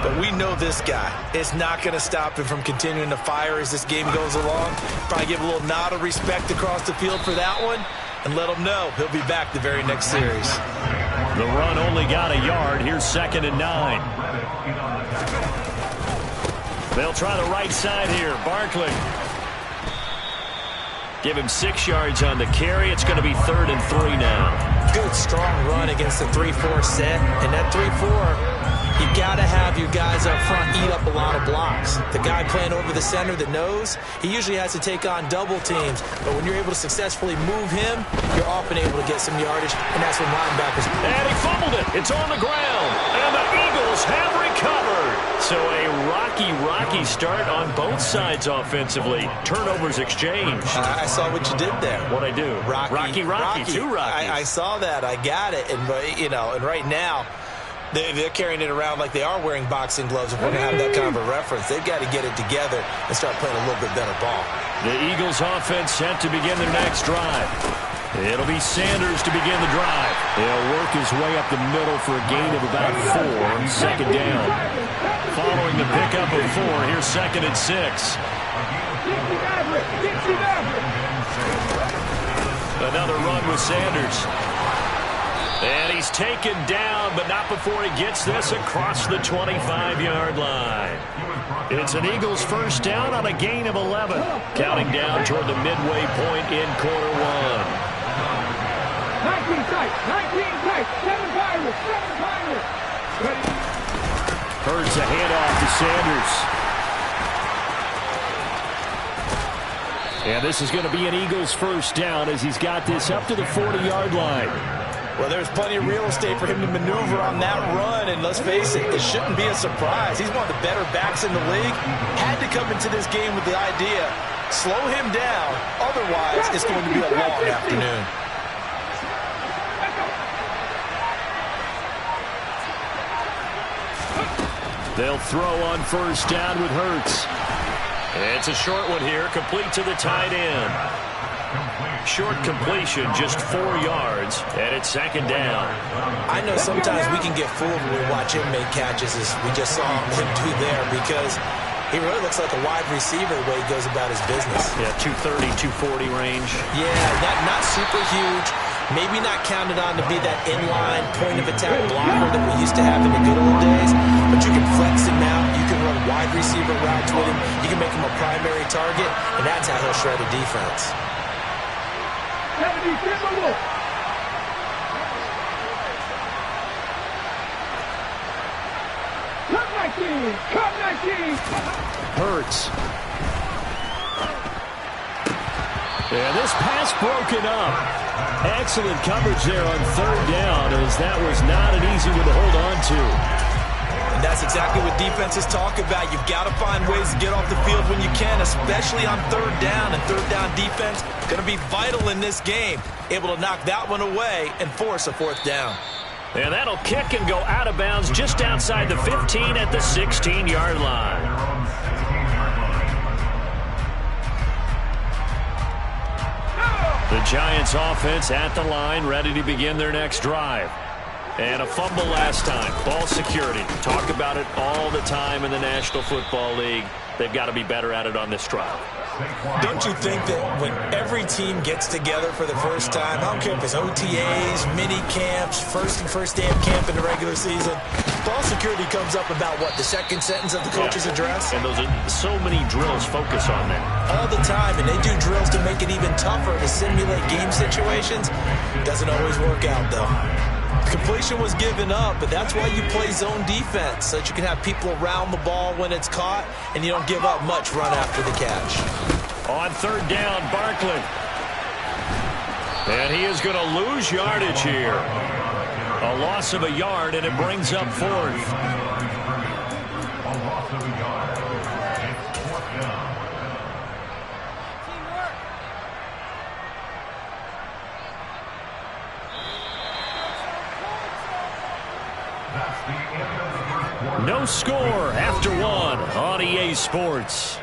But we know this guy. It's not going to stop him from continuing to fire as this game goes along. Probably give a little nod of respect across the field for that one and let him know he'll be back the very next series. The run only got a yard. Here's 2nd and 9. They'll try the right side here. Barkley. Give him 6 yards on the carry. It's going to be 3rd and 3 now. Good, strong run against the 3-4 set. And that 3-4, you got to have your guys up front eat up a lot of blocks. The guy playing over the center, the nose, he usually has to take on double teams. But when you're able to successfully move him, you're often able to get some yardage. And that's when linebackers... And he fumbled it. It's on the ground. And the Eagles have recovered. So a rocky start on both sides offensively. Turnovers exchanged. I saw what you did there. What'd I do? Rocky. 2 Rockies. I saw that. I got it. And, and right now, they're carrying it around like they are wearing boxing gloves. If we're going to have that kind of a reference, they've got to get it together and start playing a little bit better ball. The Eagles offense set to begin their next drive. It'll be Sanders to begin the drive. He'll work his way up the middle for a gain of about 4. 2nd down. Following the pickup of 4, here's 2nd and 6. Another run with Sanders. And he's taken down, but not before he gets this across the 25-yard line. It's an Eagles 1st down on a gain of 11. Counting down toward the midway point in quarter 1. 19 tight, 7 Pirates. Hurts a handoff to Sanders. And this is going to be an Eagles 1st down as he's got this up to the 40-yard line. Well, there's plenty of real estate for him to maneuver on that run, and let's face it, it shouldn't be a surprise. He's one of the better backs in the league. Had to come into this game with the idea, slow him down, otherwise it's going to be a long afternoon. They'll throw on 1st down with Hurts. It's a short one here, complete to the tight end. Short completion, just 4 yards, and it's 2nd down. I know sometimes we can get fooled when we watch him make catches, as we just saw him do there, because he really looks like a wide receiver the way he goes about his business. Yeah, 230, 240 range. Yeah, not super huge. Maybe not counted on to be that inline point-of-attack blocker that we used to have in the good old days, but you can flex him out. You can run wide receiver routes with him. You can make him a primary target, and that's how he'll shred a defense. Hurts. And this pass broken up. Excellent coverage there on 3rd down, as that was not an easy one to hold on to. And that's exactly what defenses talk about. You've got to find ways to get off the field when you can, especially on third down. And third down defense going to be vital in this game. Able to knock that one away and force a fourth down. And that'll kick and go out of bounds just outside the 15 at the 16-yard line. The Giants offense at the line, ready to begin their next drive. And a fumble last time. Ball security. Talk about it all the time in the National Football League. They've got to be better at it on this drive. Don't you think that when every team gets together for the first time, I don't care if it's OTAs, mini camps, first day of camp in the regular season, ball security comes up about what, the second sentence of the coach's address? And those are so many drills focus on that. All the time, and they do drills to make it even tougher to simulate game situations. Doesn't always work out, though. Completion was given up, but that's why you play zone defense, so that you can have people around the ball when it's caught, and you don't give up much run after the catch. On third down, Barkley. And he is going to lose yardage here. A loss of a yard, and it brings up fourth. A loss of a yard. It's fourth down. That's the end of the first quarter. No score after one on EA Sports.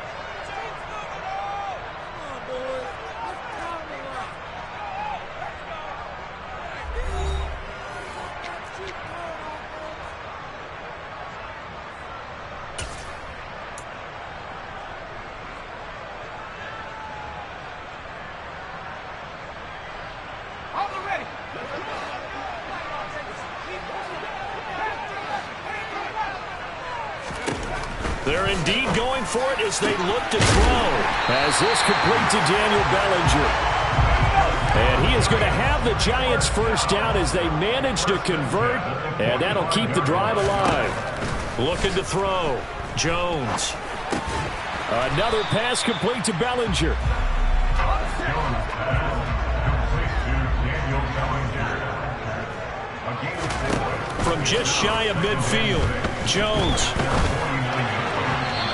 They're indeed going for it as they look to throw. As this complete to Daniel Bellinger. And he is going to have the Giants first down as they manage to convert. And that'll keep the drive alive. Looking to throw. Jones. Another pass complete to Bellinger. From just shy of midfield. Jones.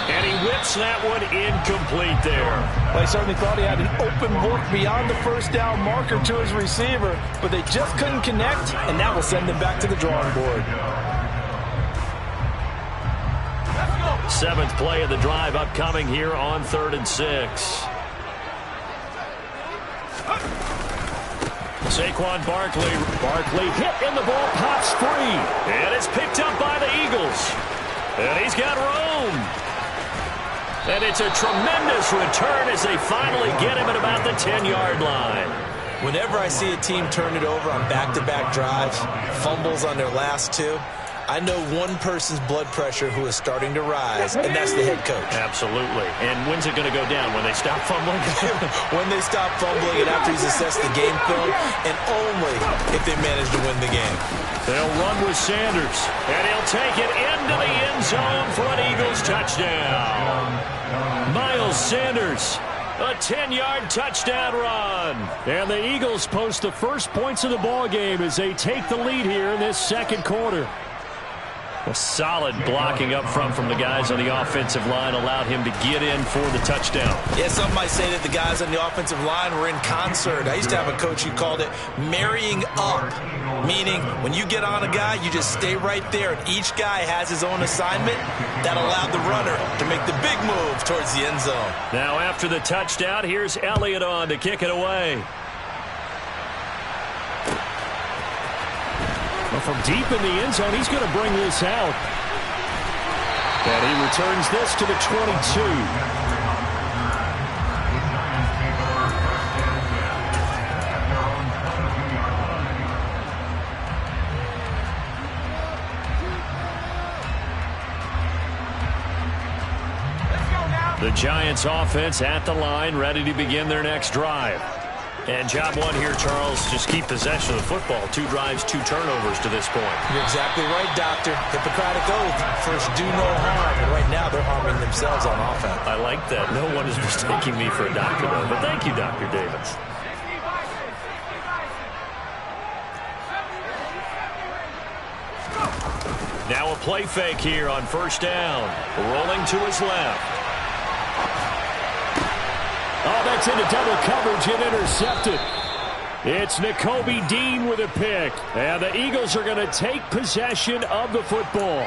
And he whips that one incomplete there. Well, he certainly thought he had an open look beyond the first down marker to his receiver, but they just couldn't connect, and that will send them back to the drawing board. Seventh play of the drive upcoming here on 3rd and 6. Saquon Barkley. Barkley hit and the ball pops free. And it's picked up by the Eagles. And he's got room. And it's a tremendous return as they finally get him at about the 10-yard line. Whenever I see a team turn it over on back-to-back drives, fumbles on their last two, I know one person's blood pressure who is starting to rise, and that's the head coach. Absolutely. And when's it going to go down? When they stop fumbling? When they stop fumbling and after he's assessed the game film, and only if they manage to win the game. They'll run with Sanders, and he'll take it into the end zone for an Eagles touchdown. Miles Sanders, a 10-yard touchdown run. And the Eagles post the first points of the ball game as they take the lead here in this second quarter. A solid blocking up front from the guys on the offensive line allowed him to get in for the touchdown. Yeah, some might say that the guys on the offensive line were in concert. I used to have a coach who called it marrying up, meaning when you get on a guy, you just stay right there, and each guy has his own assignment. That allowed the runner to make the big move towards the end zone. Now after the touchdown, here's Elliott on to kick it away. From deep in the end zone, he's going to bring this out. And he returns this to the 22. The Giants offense at the line, ready to begin their next drive. And job one here, Charles, just keep possession of the football. 2 drives, 2 turnovers to this point. You're exactly right, Doctor. Hippocratic oath. First, do no harm. And right now, they're harming themselves on offense. I like that. No one is mistaking me for a doctor, though. But thank you, Dr. Davis. Now a play fake here on first down. Rolling to his left. Oh, that's into double coverage and intercepted. It's Nakobe Dean with a pick. And the Eagles are going to take possession of the football.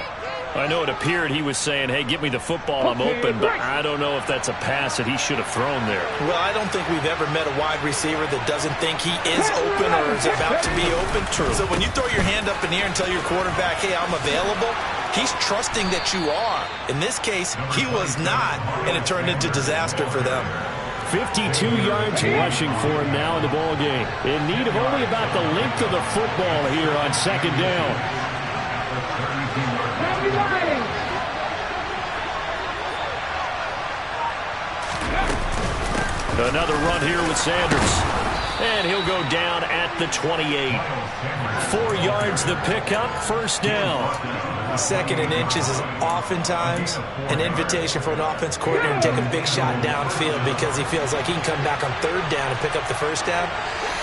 I know it appeared he was saying, hey, give me the football, I'm open, but I don't know if that's a pass that he should have thrown there. Well, I don't think we've ever met a wide receiver that doesn't think he is open or is about to be open. True. So when you throw your hand up in the air and tell your quarterback, hey, I'm available, he's trusting that you are. In this case, he was not, and it turned into disaster for them. 52 yards rushing for him now in the ball game. In need of only about the length of the football here on second down. Another run here with Sanders. And he'll go down at the 28. 4 yards the pickup, first down. Second and inches is oftentimes an invitation for an offense coordinator to take a big shot downfield because he feels like he can come back on third down and pick up the first down.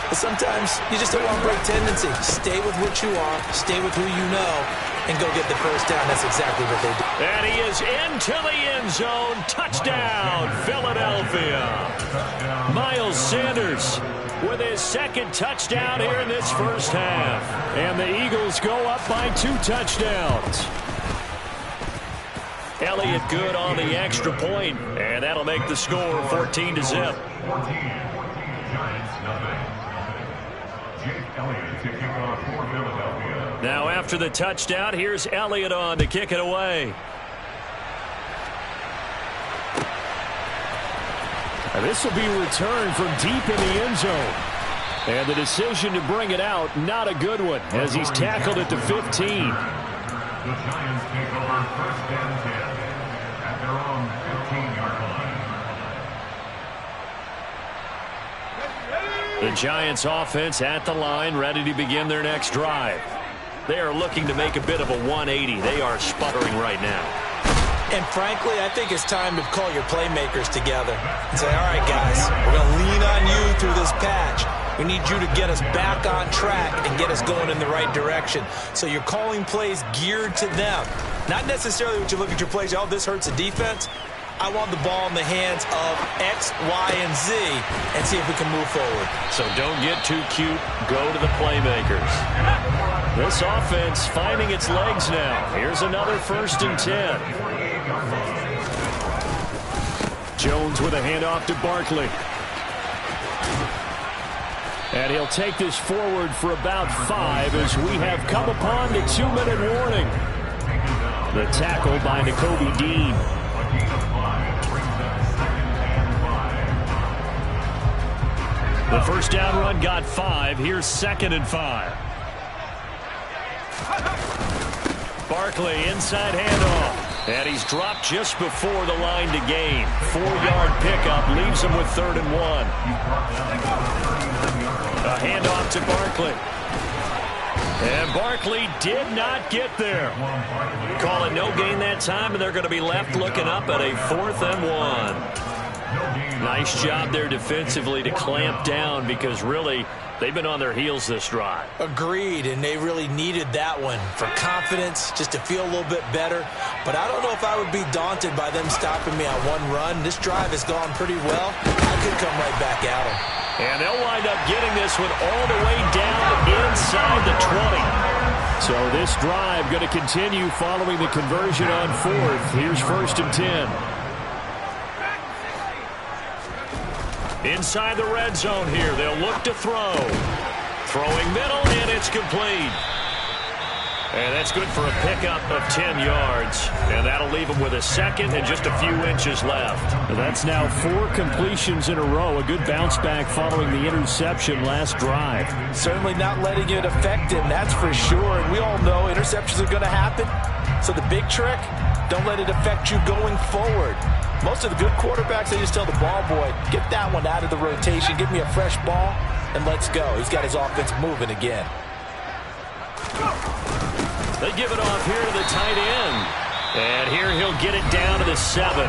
But sometimes you just don't want to break tendency. Stay with what you are, stay with who you know, and go get the first down. That's exactly what they do. And he is into the end zone. Touchdown, Philadelphia. Miles Sanders with his second touchdown here in this first half. And the Eagles go up by 2 touchdowns. Elliott good on the extra point, and that'll make the score 14-0. Now after the touchdown, here's Elliott on to kick it away. And this will be returned from deep in the end zone. And the decision to bring it out, not a good one, as he's tackled at the 15. The Giants take over first and 10 at their own 15-yard line. The Giants offense at the line, ready to begin their next drive. They are looking to make a bit of a 180. They are sputtering right now. And frankly, I think it's time to call your playmakers together and say, all right, guys, we're going to lean on you through this patch. We need you to get us back on track and get us going in the right direction. So you're calling plays geared to them. Not necessarily when you look at your plays, oh, this hurts the defense. I want the ball in the hands of X, Y, and Z and see if we can move forward. So don't get too cute. Go to the playmakers. This offense finding its legs now. Here's another first and 10. Jones with a handoff to Barkley. And he'll take this forward for about 5 as we have come upon the 2-minute warning. The tackle by Nakobe Dean. The first down run got 5. Here's 2nd and 5. Barkley inside handoff. And he's dropped just before the line to gain. 4-yard pickup leaves him with 3rd and 1. A handoff to Barkley. And Barkley did not get there. Call it no gain that time, and they're going to be left looking up at a 4th and 1. Nice job there defensively to clamp down because really they've been on their heels this drive. Agreed, and they really needed that one for confidence, just to feel a little bit better. But I don't know if I would be daunted by them stopping me on one run. This drive has gone pretty well. I could come right back at them. And they'll wind up getting this one all the way down inside the 20. So this drive going to continue following the conversion on 4th. Here's 1st and 10. Inside the red zone here, they'll look to throw. Throwing middle, and it's complete. And that's good for a pickup of 10 yards. And that'll leave him with a 2nd and just a few inches left. That's now 4 completions in a row. A good bounce back following the interception last drive. Certainly not letting it affect him, that's for sure. And we all know interceptions are going to happen. So the big trick, don't let it affect you going forward. Most of the good quarterbacks, they just tell the ball boy, get that one out of the rotation, give me a fresh ball, and let's go. He's got his offense moving again. They give it off here to the tight end. And here he'll get it down to the 7.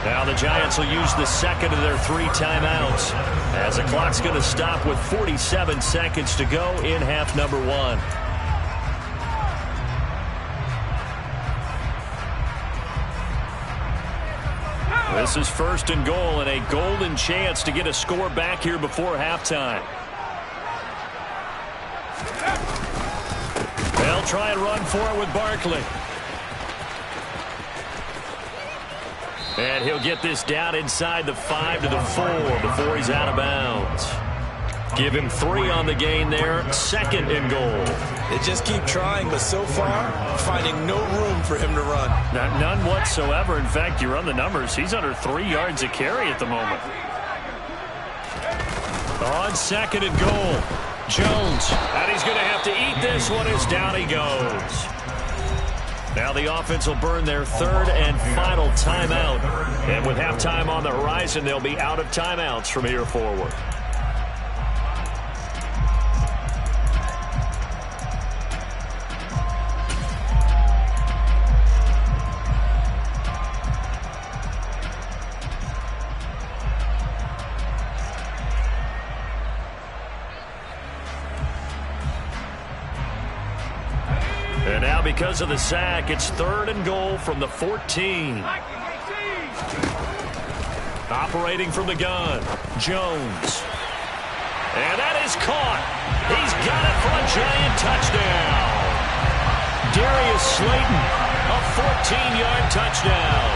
Now the Giants will use the 2nd of their 3 timeouts as the clock's going to stop with 47 seconds to go in half number 1. This is 1st and goal and a golden chance to get a score back here before halftime. They'll try and run for it with Barkley. And he'll get this down inside the 5 to the 4 before he's out of bounds. Give him 3 on the gain there. 2nd and goal. They just keep trying, but so far, finding no room for him to run. None whatsoever. In fact, you run the numbers. He's under 3 yards a carry at the moment. On 2nd and goal, Jones. And he's going to have to eat this one as down he goes. Now the offense will burn their 3rd and final timeout. And with halftime on the horizon, they'll be out of timeouts from here forward. And now because of the sack, it's 3rd and goal from the 14. Operating from the gun, Jones. And that is caught. He's got it for a giant touchdown. Darius Slayton, a 14-yard touchdown.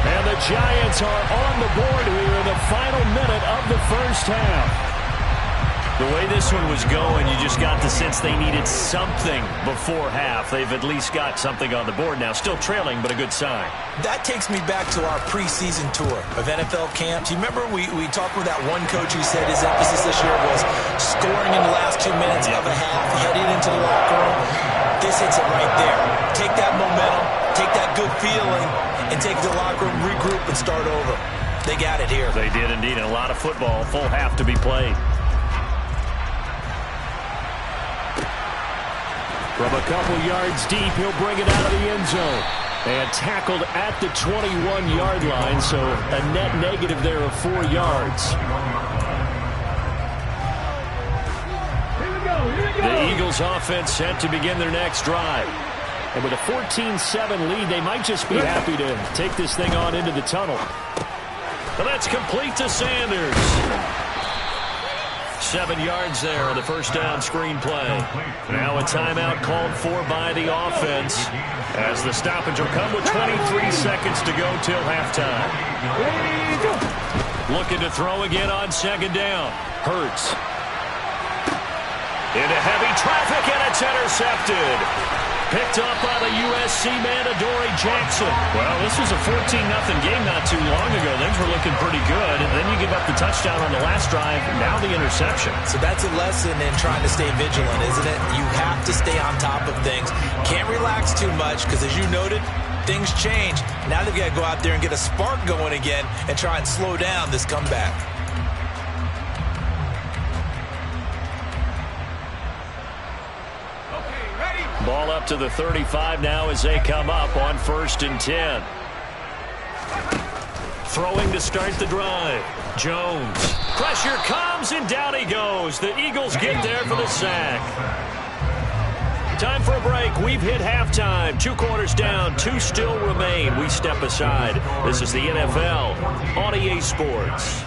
And the Giants are on the board here in the final minute of the first half. The way this one was going, you just got the sense they needed something before half. They've at least got something on the board now. Still trailing, but a good sign. That takes me back to our preseason tour of NFL camps. You remember we talked with that one coach who said his emphasis this year was scoring in the last 2 minutes of a half, heading into the locker room. This hits it right there. Take that momentum, take that good feeling, and take the locker room, regroup, and start over. They got it here. They did indeed, and a lot of football, full half to be played. From a couple yards deep, he'll bring it out of the end zone. And tackled at the 21-yard line, so a net negative there of 4 yards. The Eagles offense set to begin their next drive. And with a 14-7 lead, they might just be happy to take this thing on into the tunnel. But that's complete to Sanders. 7 yards there on the first down screen play. Now a timeout called for by the offense as the stoppage will come with 23 seconds to go till halftime. Looking to throw again on 2nd down. Hurts. Into heavy traffic, and it's intercepted. Picked up by the USC man, Adoree Jackson. Well, this was a 14-0 game not too long ago. Things were looking pretty good. And then you give up the touchdown on the last drive. Now the interception. So that's a lesson in trying to stay vigilant, isn't it? You have to stay on top of things. Can't relax too much because, as you noted, things change. Now they've got to go out there and get a spark going again and try and slow down this comeback. Ball up to the 35 now as they come up on 1st and 10. Throwing to start the drive. Jones. Pressure comes and down he goes. The Eagles get there for the sack. Time for a break. We've hit halftime. 2 quarters down. 2 still remain. We step aside. This is the NFL on EA Sports.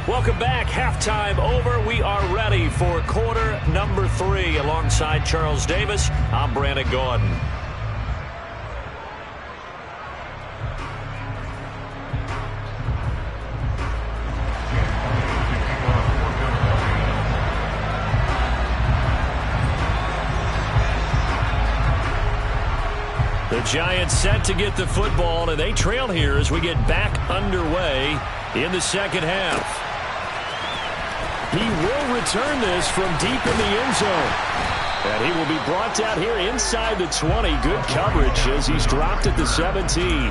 Welcome back. Halftime over. We are ready for quarter number 3. Alongside Charles Davis, I'm Brandon Gordon. The Giants set to get the football, and they trail here as we get back underway in the second half. He will return this from deep in the end zone. And he will be brought down here inside the 20. Good coverage as he's dropped at the 17.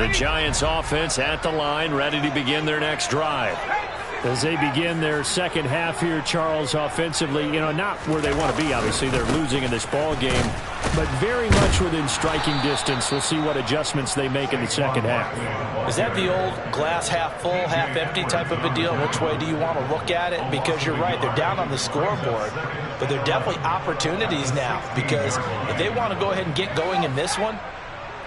The Giants offense at the line, ready to begin their next drive. As they begin their second half here, Charles, offensively, not where they want to be, obviously. They're losing in this ball game, but very much within striking distance. We'll see what adjustments they make in the second half. Is that the old glass half full, half empty type of a deal? Which way do you want to look at it? Because you're right, they're down on the scoreboard, but they're definitely opportunities now, because if they want to go ahead and get going in this one,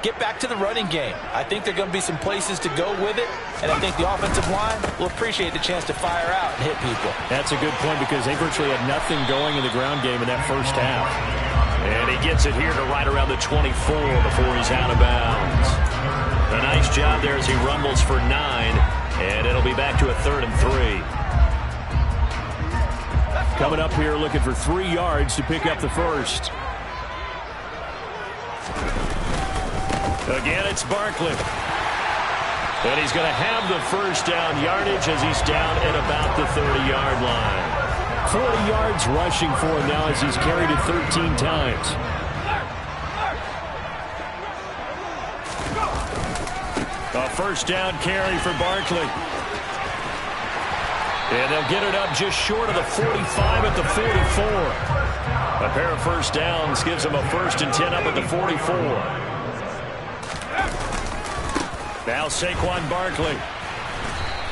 get back to the running game. I think there are going to be some places to go with it, and I think the offensive line will appreciate the chance to fire out and hit people. That's a good point, because they virtually had nothing going in the ground game in that first half. And he gets it here to right around the 24 before he's out of bounds. A nice job there as he rumbles for 9, and it'll be back to a 3rd and 3. Coming up here looking for 3 yards to pick up the first. Again, it's Barkley. And he's going to have the first down yardage as he's down at about the 30-yard line. 40 yards rushing for him now as he's carried it 13 times. A first down carry for Barkley. And they'll get it up just short of the 45 at the 44. A pair of first downs gives them a 1st and 10 up at the 44. Now Saquon Barkley.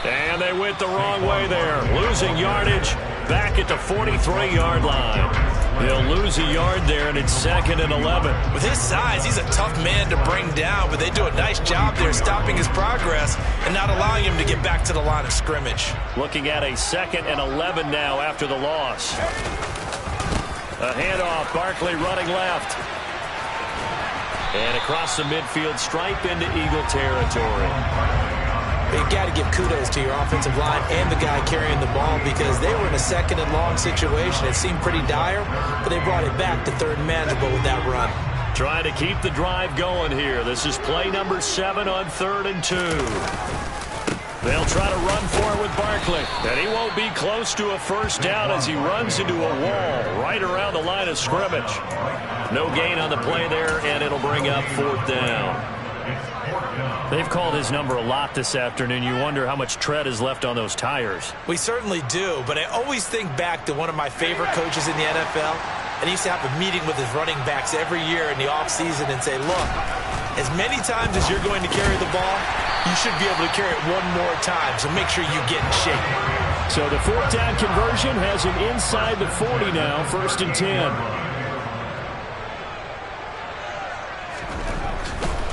And they went the wrong way there. Losing yardage back at the 43-yard line. They'll lose a yard there, and it's 2nd and 11. With his size, he's a tough man to bring down, but they do a nice job there stopping his progress and not allowing him to get back to the line of scrimmage. Looking at a 2nd and 11 now after the loss. A handoff, Barkley running left. And across the midfield stripe into Eagle territory. You've got to give kudos to your offensive line and the guy carrying the ball, because they were in a 2nd and long situation. It seemed pretty dire, but they brought it back to 3rd and manageable with that run. Trying to keep the drive going here. This is play number 7 on 3rd and 2. They'll try to run for it with Barkley. And he won't be close to a first down as he runs into a wall right around the line of scrimmage. No gain on the play there, and it'll bring up 4th down. They've called his number a lot this afternoon. You wonder how much tread is left on those tires. We certainly do, but I always think back to one of my favorite coaches in the NFL, and he used to have a meeting with his running backs every year in the offseason and say, look, as many times as you're going to carry the ball, you should be able to carry it one more time, so make sure you get in shape. So the 4th down conversion has him inside the 40 now, 1st and 10.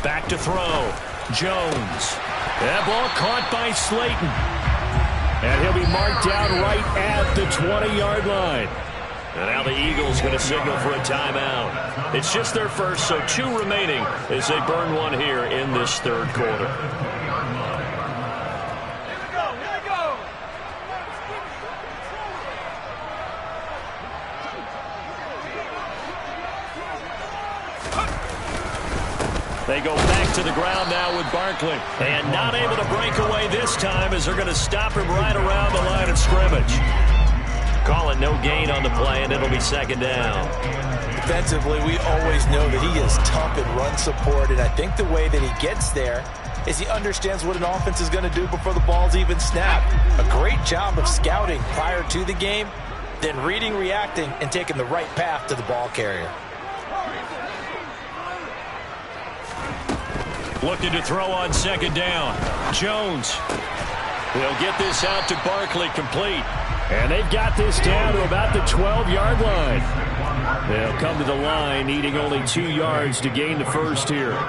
Back to throw. Jones. That ball caught by Slayton. And he'll be marked down right at the 20-yard line. And now the Eagles going to signal for a timeout. It's just their first, so 2 remaining as they burn one here in this 3rd quarter. They go back to the ground now with Barkley. And not able to break away this time as they're going to stop him right around the line of scrimmage. Call it no gain on the play, and it'll be 2nd down. Defensively, we always know that he is tough in run support, and I think the way that he gets there is he understands what an offense is going to do before the ball's even snapped. A great job of scouting prior to the game, then reading, reacting, and taking the right path to the ball carrier. Looking to throw on 2nd down. Jones. They'll get this out to Barkley, complete. And they've got this down to about the 12-yard line. They'll come to the line, needing only 2 yards to gain the first here.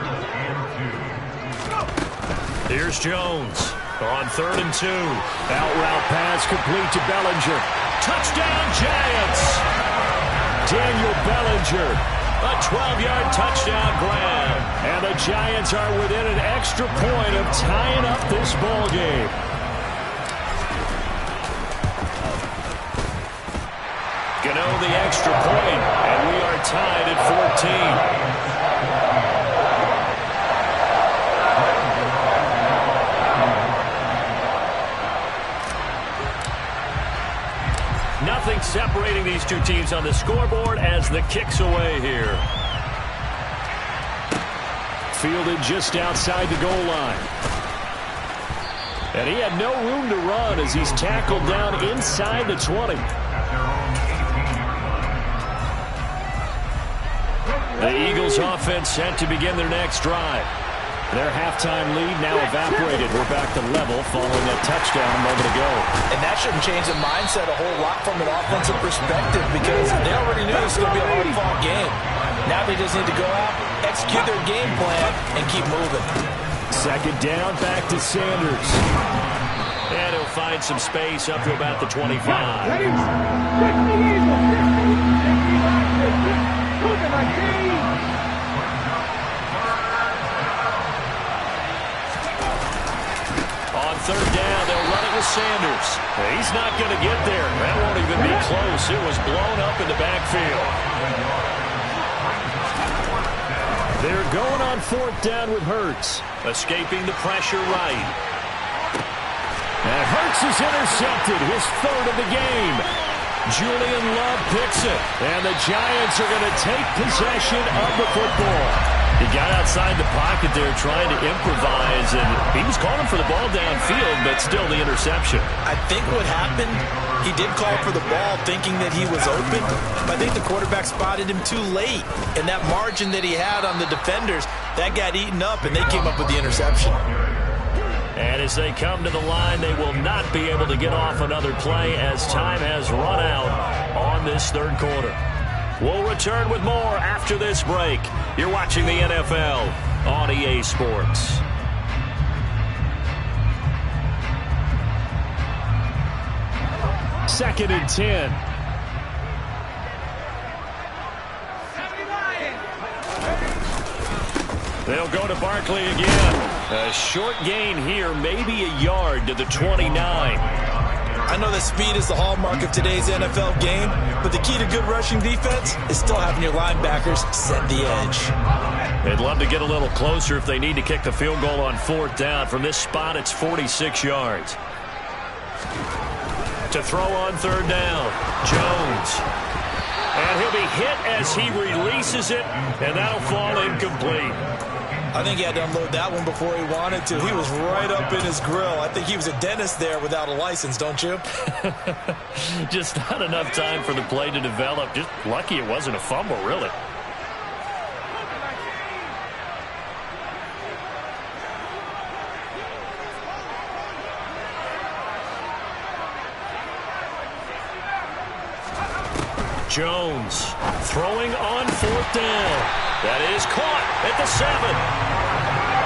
Here's Jones on 3rd and 2. Out route pass complete to Bellinger. Touchdown, Giants! Daniel Bellinger. A 12-yard touchdown grab. And the Giants are within an extra point of tying up this ball game. Gano the extra point, and we are tied at 14. Nothing separating these two teams on the scoreboard as the kick's away here. fielded just outside the goal line. And he had no room to run as he's tackled down inside the 20. The Eagles offense set to begin their next drive. Their halftime lead now evaporated. We're back to level following that touchdown a moment ago. And that shouldn't change the mindset a whole lot from an offensive perspective because they already knew this was going to be a hard-fought game. Now they just need to go out, execute their game plan, and keep moving. Second down, back to Sanders. And he'll find some space up to about the 25. On third down, they'll run it with Sanders. He's not going to get there. That won't even be close. It was blown up in the backfield. They're going on fourth down with Hurts. Escaping the pressure right. And Hurts is intercepted, his third of the game. Julian Love picks it. And the Giants are going to take possession of the football. He got outside the pocket there trying to improvise, and he was calling for the ball downfield, but still the interception. I think what happened, he did call for the ball thinking that he was open, but I think the quarterback spotted him too late. And that margin that he had on the defenders, that got eaten up, and they came up with the interception. And as they come to the line, they will not be able to get off another play as time has run out on this third quarter. We'll return with more after this break. You're watching the NFL on EA Sports. Second and 10. They'll go to Barkley again. A short gain here, maybe a yard to the 29. I know that speed is the hallmark of today's NFL game, but the key to good rushing defense is still having your linebackers set the edge. They'd love to get a little closer if they need to kick the field goal on fourth down. From this spot, it's 46 yards. To throw on third down, Jones. And he'll be hit as he releases it, and that'll fall incomplete. I think he had to unload that one before he wanted to. He was right up in his grill. I think he was a dentist there without a license, don't you? Just not enough time for the play to develop. Just lucky it wasn't a fumble, really. Jones throwing on fourth down. That is caught at the 7.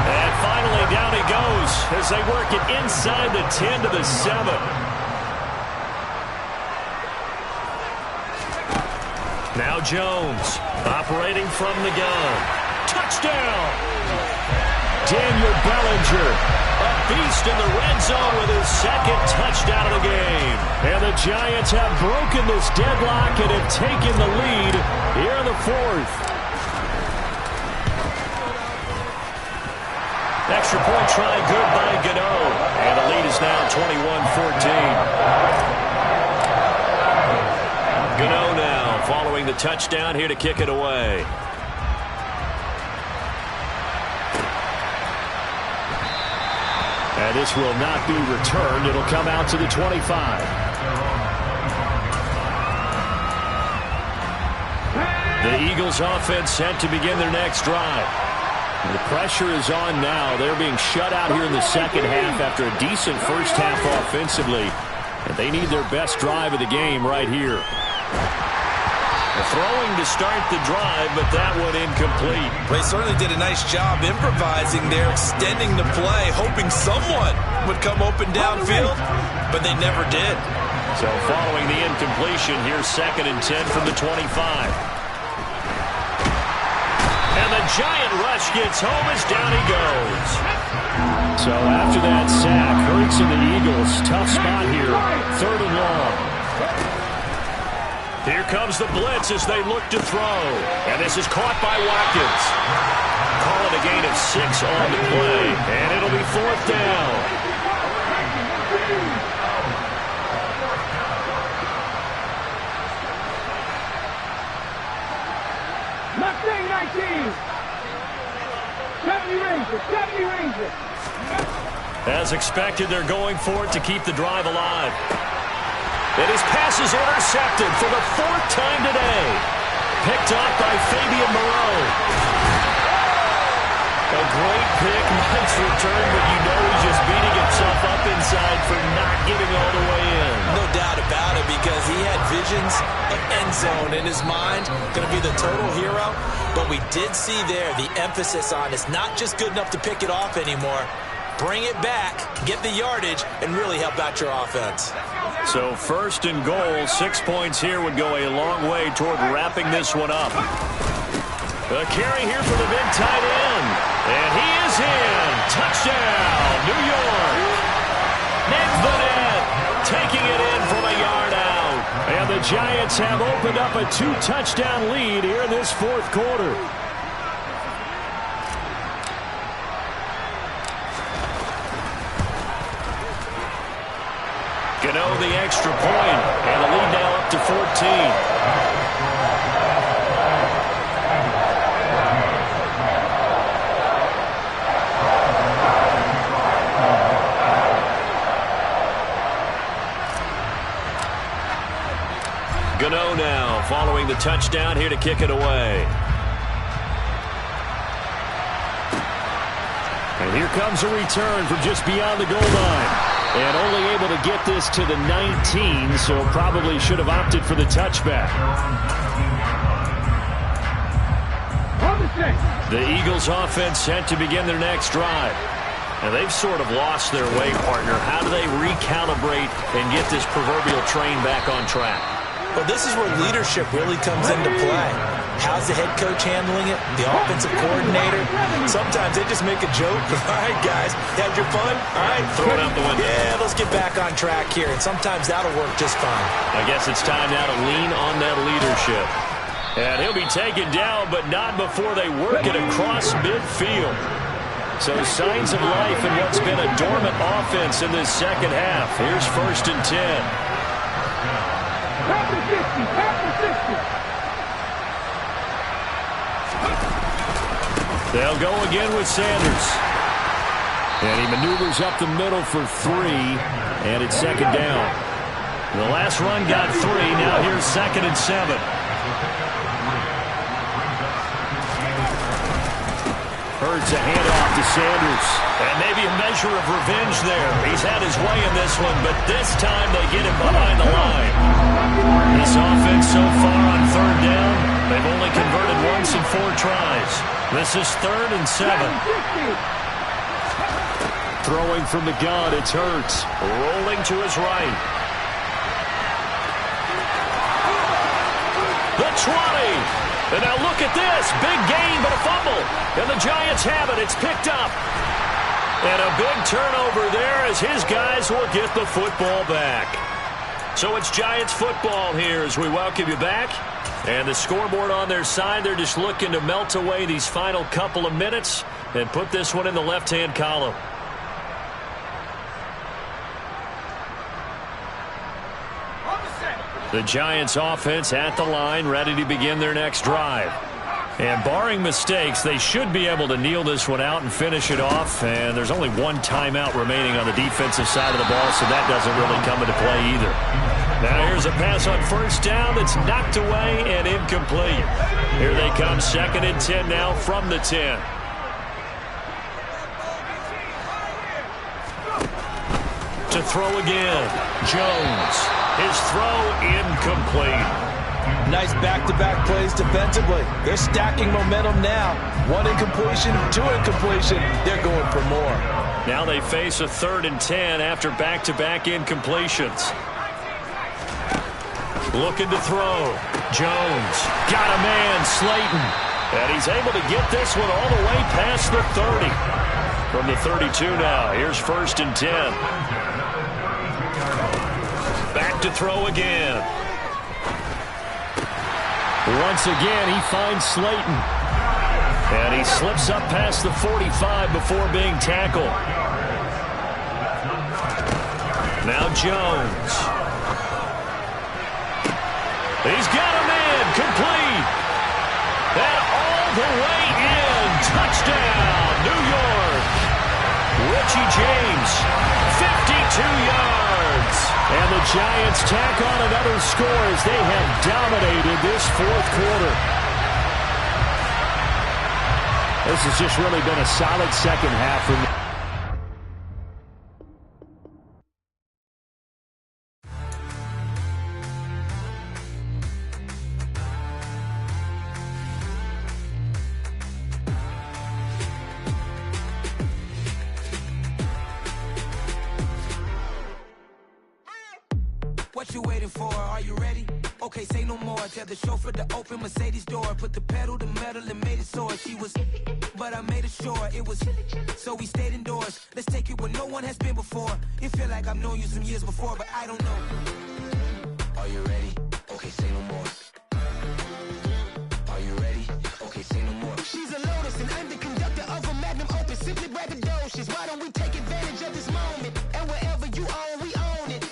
And finally down he goes as they work it inside the 10 to the 7. Now Jones operating from the gun. Touchdown! Daniel Bellinger. A beast in the red zone with his second touchdown of the game. And the Giants have broken this deadlock and have taken the lead here in the fourth. Extra point try good by Gano. And the lead is now 21-14. Gano now following the touchdown here to kick it away. And this will not be returned. It'll come out to the 25. The Eagles offense set to begin their next drive. The pressure is on now. They're being shut out here in the second half after a decent first half offensively. And they need their best drive of the game right here. Throwing to start the drive, but that one incomplete. They certainly did a nice job improvising there, extending the play, hoping someone would come open downfield, but they never did. So following the incompletion, here's second and 10 from the 25. And the giant rush gets home as down he goes. So after that sack, Hurts and the Eagles, tough spot here, third and long. Here comes the blitz as they look to throw. And this is caught by Watkins. Call it a gain of 6 on the play. And it'll be fourth down. Mustang 19. 7 As expected, they're going for it to keep the drive alive. And his pass is intercepted for the 4th time today. Picked off by Fabian Moreau. A great pick, nice return, but you know he's just beating himself up inside for not getting all the way in. No doubt about it, because he had visions of end zone in his mind. Going to be the total hero. But we did see there the emphasis on it's not just good enough to pick it off anymore. Bring it back, get the yardage, and really help out your offense. So 1st and goal, 6 points here would go a long way toward wrapping this one up. A carry here for the big tight end. And he is in. Touchdown, New York. Nick Vanette taking it in from a yard out. And the Giants have opened up a 2-touchdown lead here in this 4th quarter. Gano the extra point, and the lead now up to 14. Gano now following the touchdown here to kick it away. And here comes a return from just beyond the goal line. And only able to get this to the 19, so probably should have opted for the touchback. The Eagles offense set to begin their next drive. And they've sort of lost their way, partner. How do they recalibrate and get this proverbial train back on track? Well, this is where leadership really comes into play. How's the head coach handling it? The offensive coordinator? Sometimes they just make a joke. All right, guys, had your fun? All right, throw it out the window. Yeah, let's get back on track here. And sometimes that'll work just fine. I guess it's time now to lean on that leadership. And he'll be taken down, but not before they work it across midfield. So signs of life in what's been a dormant offense in this second half. Here's 1st and 10. They'll go again with Sanders. And he maneuvers up the middle for 3, and it's 2nd down. The last run got 3. Now here's 2nd and 7. Hurts a handoff to Sanders. And maybe a measure of revenge there. He's had his way in this one, but this time they get him behind the line. This offense so far on 3rd down, they've only converted once in 4 tries. This is 3rd and 7. Throwing from the gun, it's Hurts. Rolling to his right. The 20. And now look at this. Big gain, but a fumble. And the Giants have it. It's picked up. And a big turnover there as his guys will get the football back. So it's Giants football here as we welcome you back. And the scoreboard on their side, they're just looking to melt away these final couple of minutes and put this one in the left-hand column. The Giants offense at the line, ready to begin their next drive. And barring mistakes, they should be able to kneel this one out and finish it off. And there's only 1 timeout remaining on the defensive side of the ball, so that doesn't really come into play either. Now here's a pass on 1st down that's knocked away and incomplete. Here they come, 2nd and 10 now from the 10. To throw again, Jones. His throw incomplete. Nice back-to-back plays defensively. They're stacking momentum now. 1 incompletion, 2 incompletion. They're going for more. Now they face a 3rd and 10 after back-to-back incompletions. Looking to throw. Jones. Got a man, Slayton. And he's able to get this one all the way past the 30. From the 32 now, here's 1st and 10. Back to throw again. Once again, he finds Slayton. And he slips up past the 45 before being tackled. Now Jones. He's got a man, complete. And all the way in. Touchdown, New York. Richie James, 52 yards. And the Giants tack on another score as they have dominated this fourth quarter. This has just really been a solid second half from the What you waiting for? Are you ready? Okay, say no more. Tell the chauffeur to open Mercedes door. Put the pedal to metal and made it soar. She was, but I made it sure it was. So we stayed indoors. Let's take it where no one has been before. It feel like I've known you some years before, but I don't know. Are you ready? Okay, say no more. Are you ready? Okay, say no more. She's a Lotus and I'm the conductor of a Magnum Opus. Simply braggadocious. Why don't we take advantage of this moment? And wherever you own, we own it.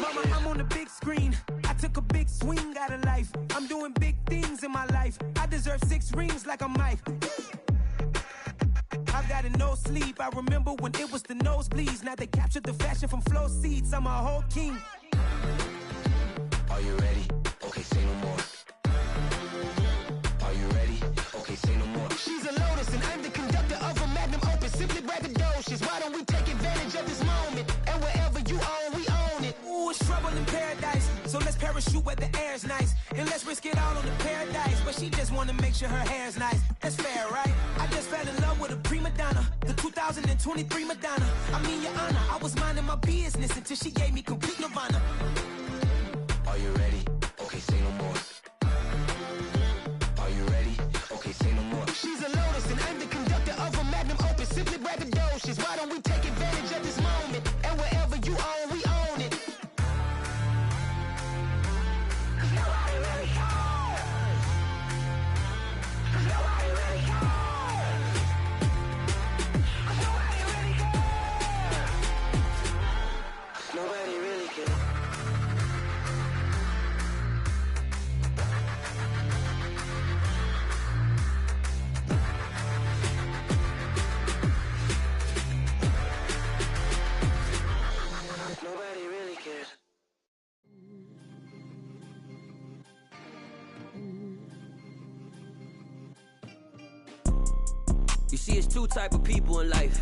Mama, I'm on the big screen. I took a big swing out of life. I'm doing big things in my life. I deserve 6 rings like I'm Mike. I've got no sleep. I remember when it was the nosebleeds. Now they captured the fashion from flow seats. I'm a whole king. Are you ready? Okay, say no more. Are you ready? Okay, say no more. She's a Lotus and I'm the conductor of a Magnum Opus. Simply braggadocious. Why don't we take advantage of this moment? And wherever you own, we own it. Ooh, it's trouble in paradise. So let's parachute where the air's nice. And let's risk it all on the paradise. But she just wanna make sure her hair's nice. That's fair, right? I just fell in love with a prima donna. The 2023 Madonna. I mean, your honor, I was minding my business until she gave me complete nirvana. Are you ready? Okay, say no more. Are you ready? Okay, say no more. She's a Lotus and I'm the conductor of a Magnum Opus. Simply braggadocious. Why don't we take advantage of this moment? And wherever you own, we own it. Nobody really cares. Nobody really cares. Nobody really cares. Nobody really cares. Nobody really cares. You see, it's 2 type of people in life.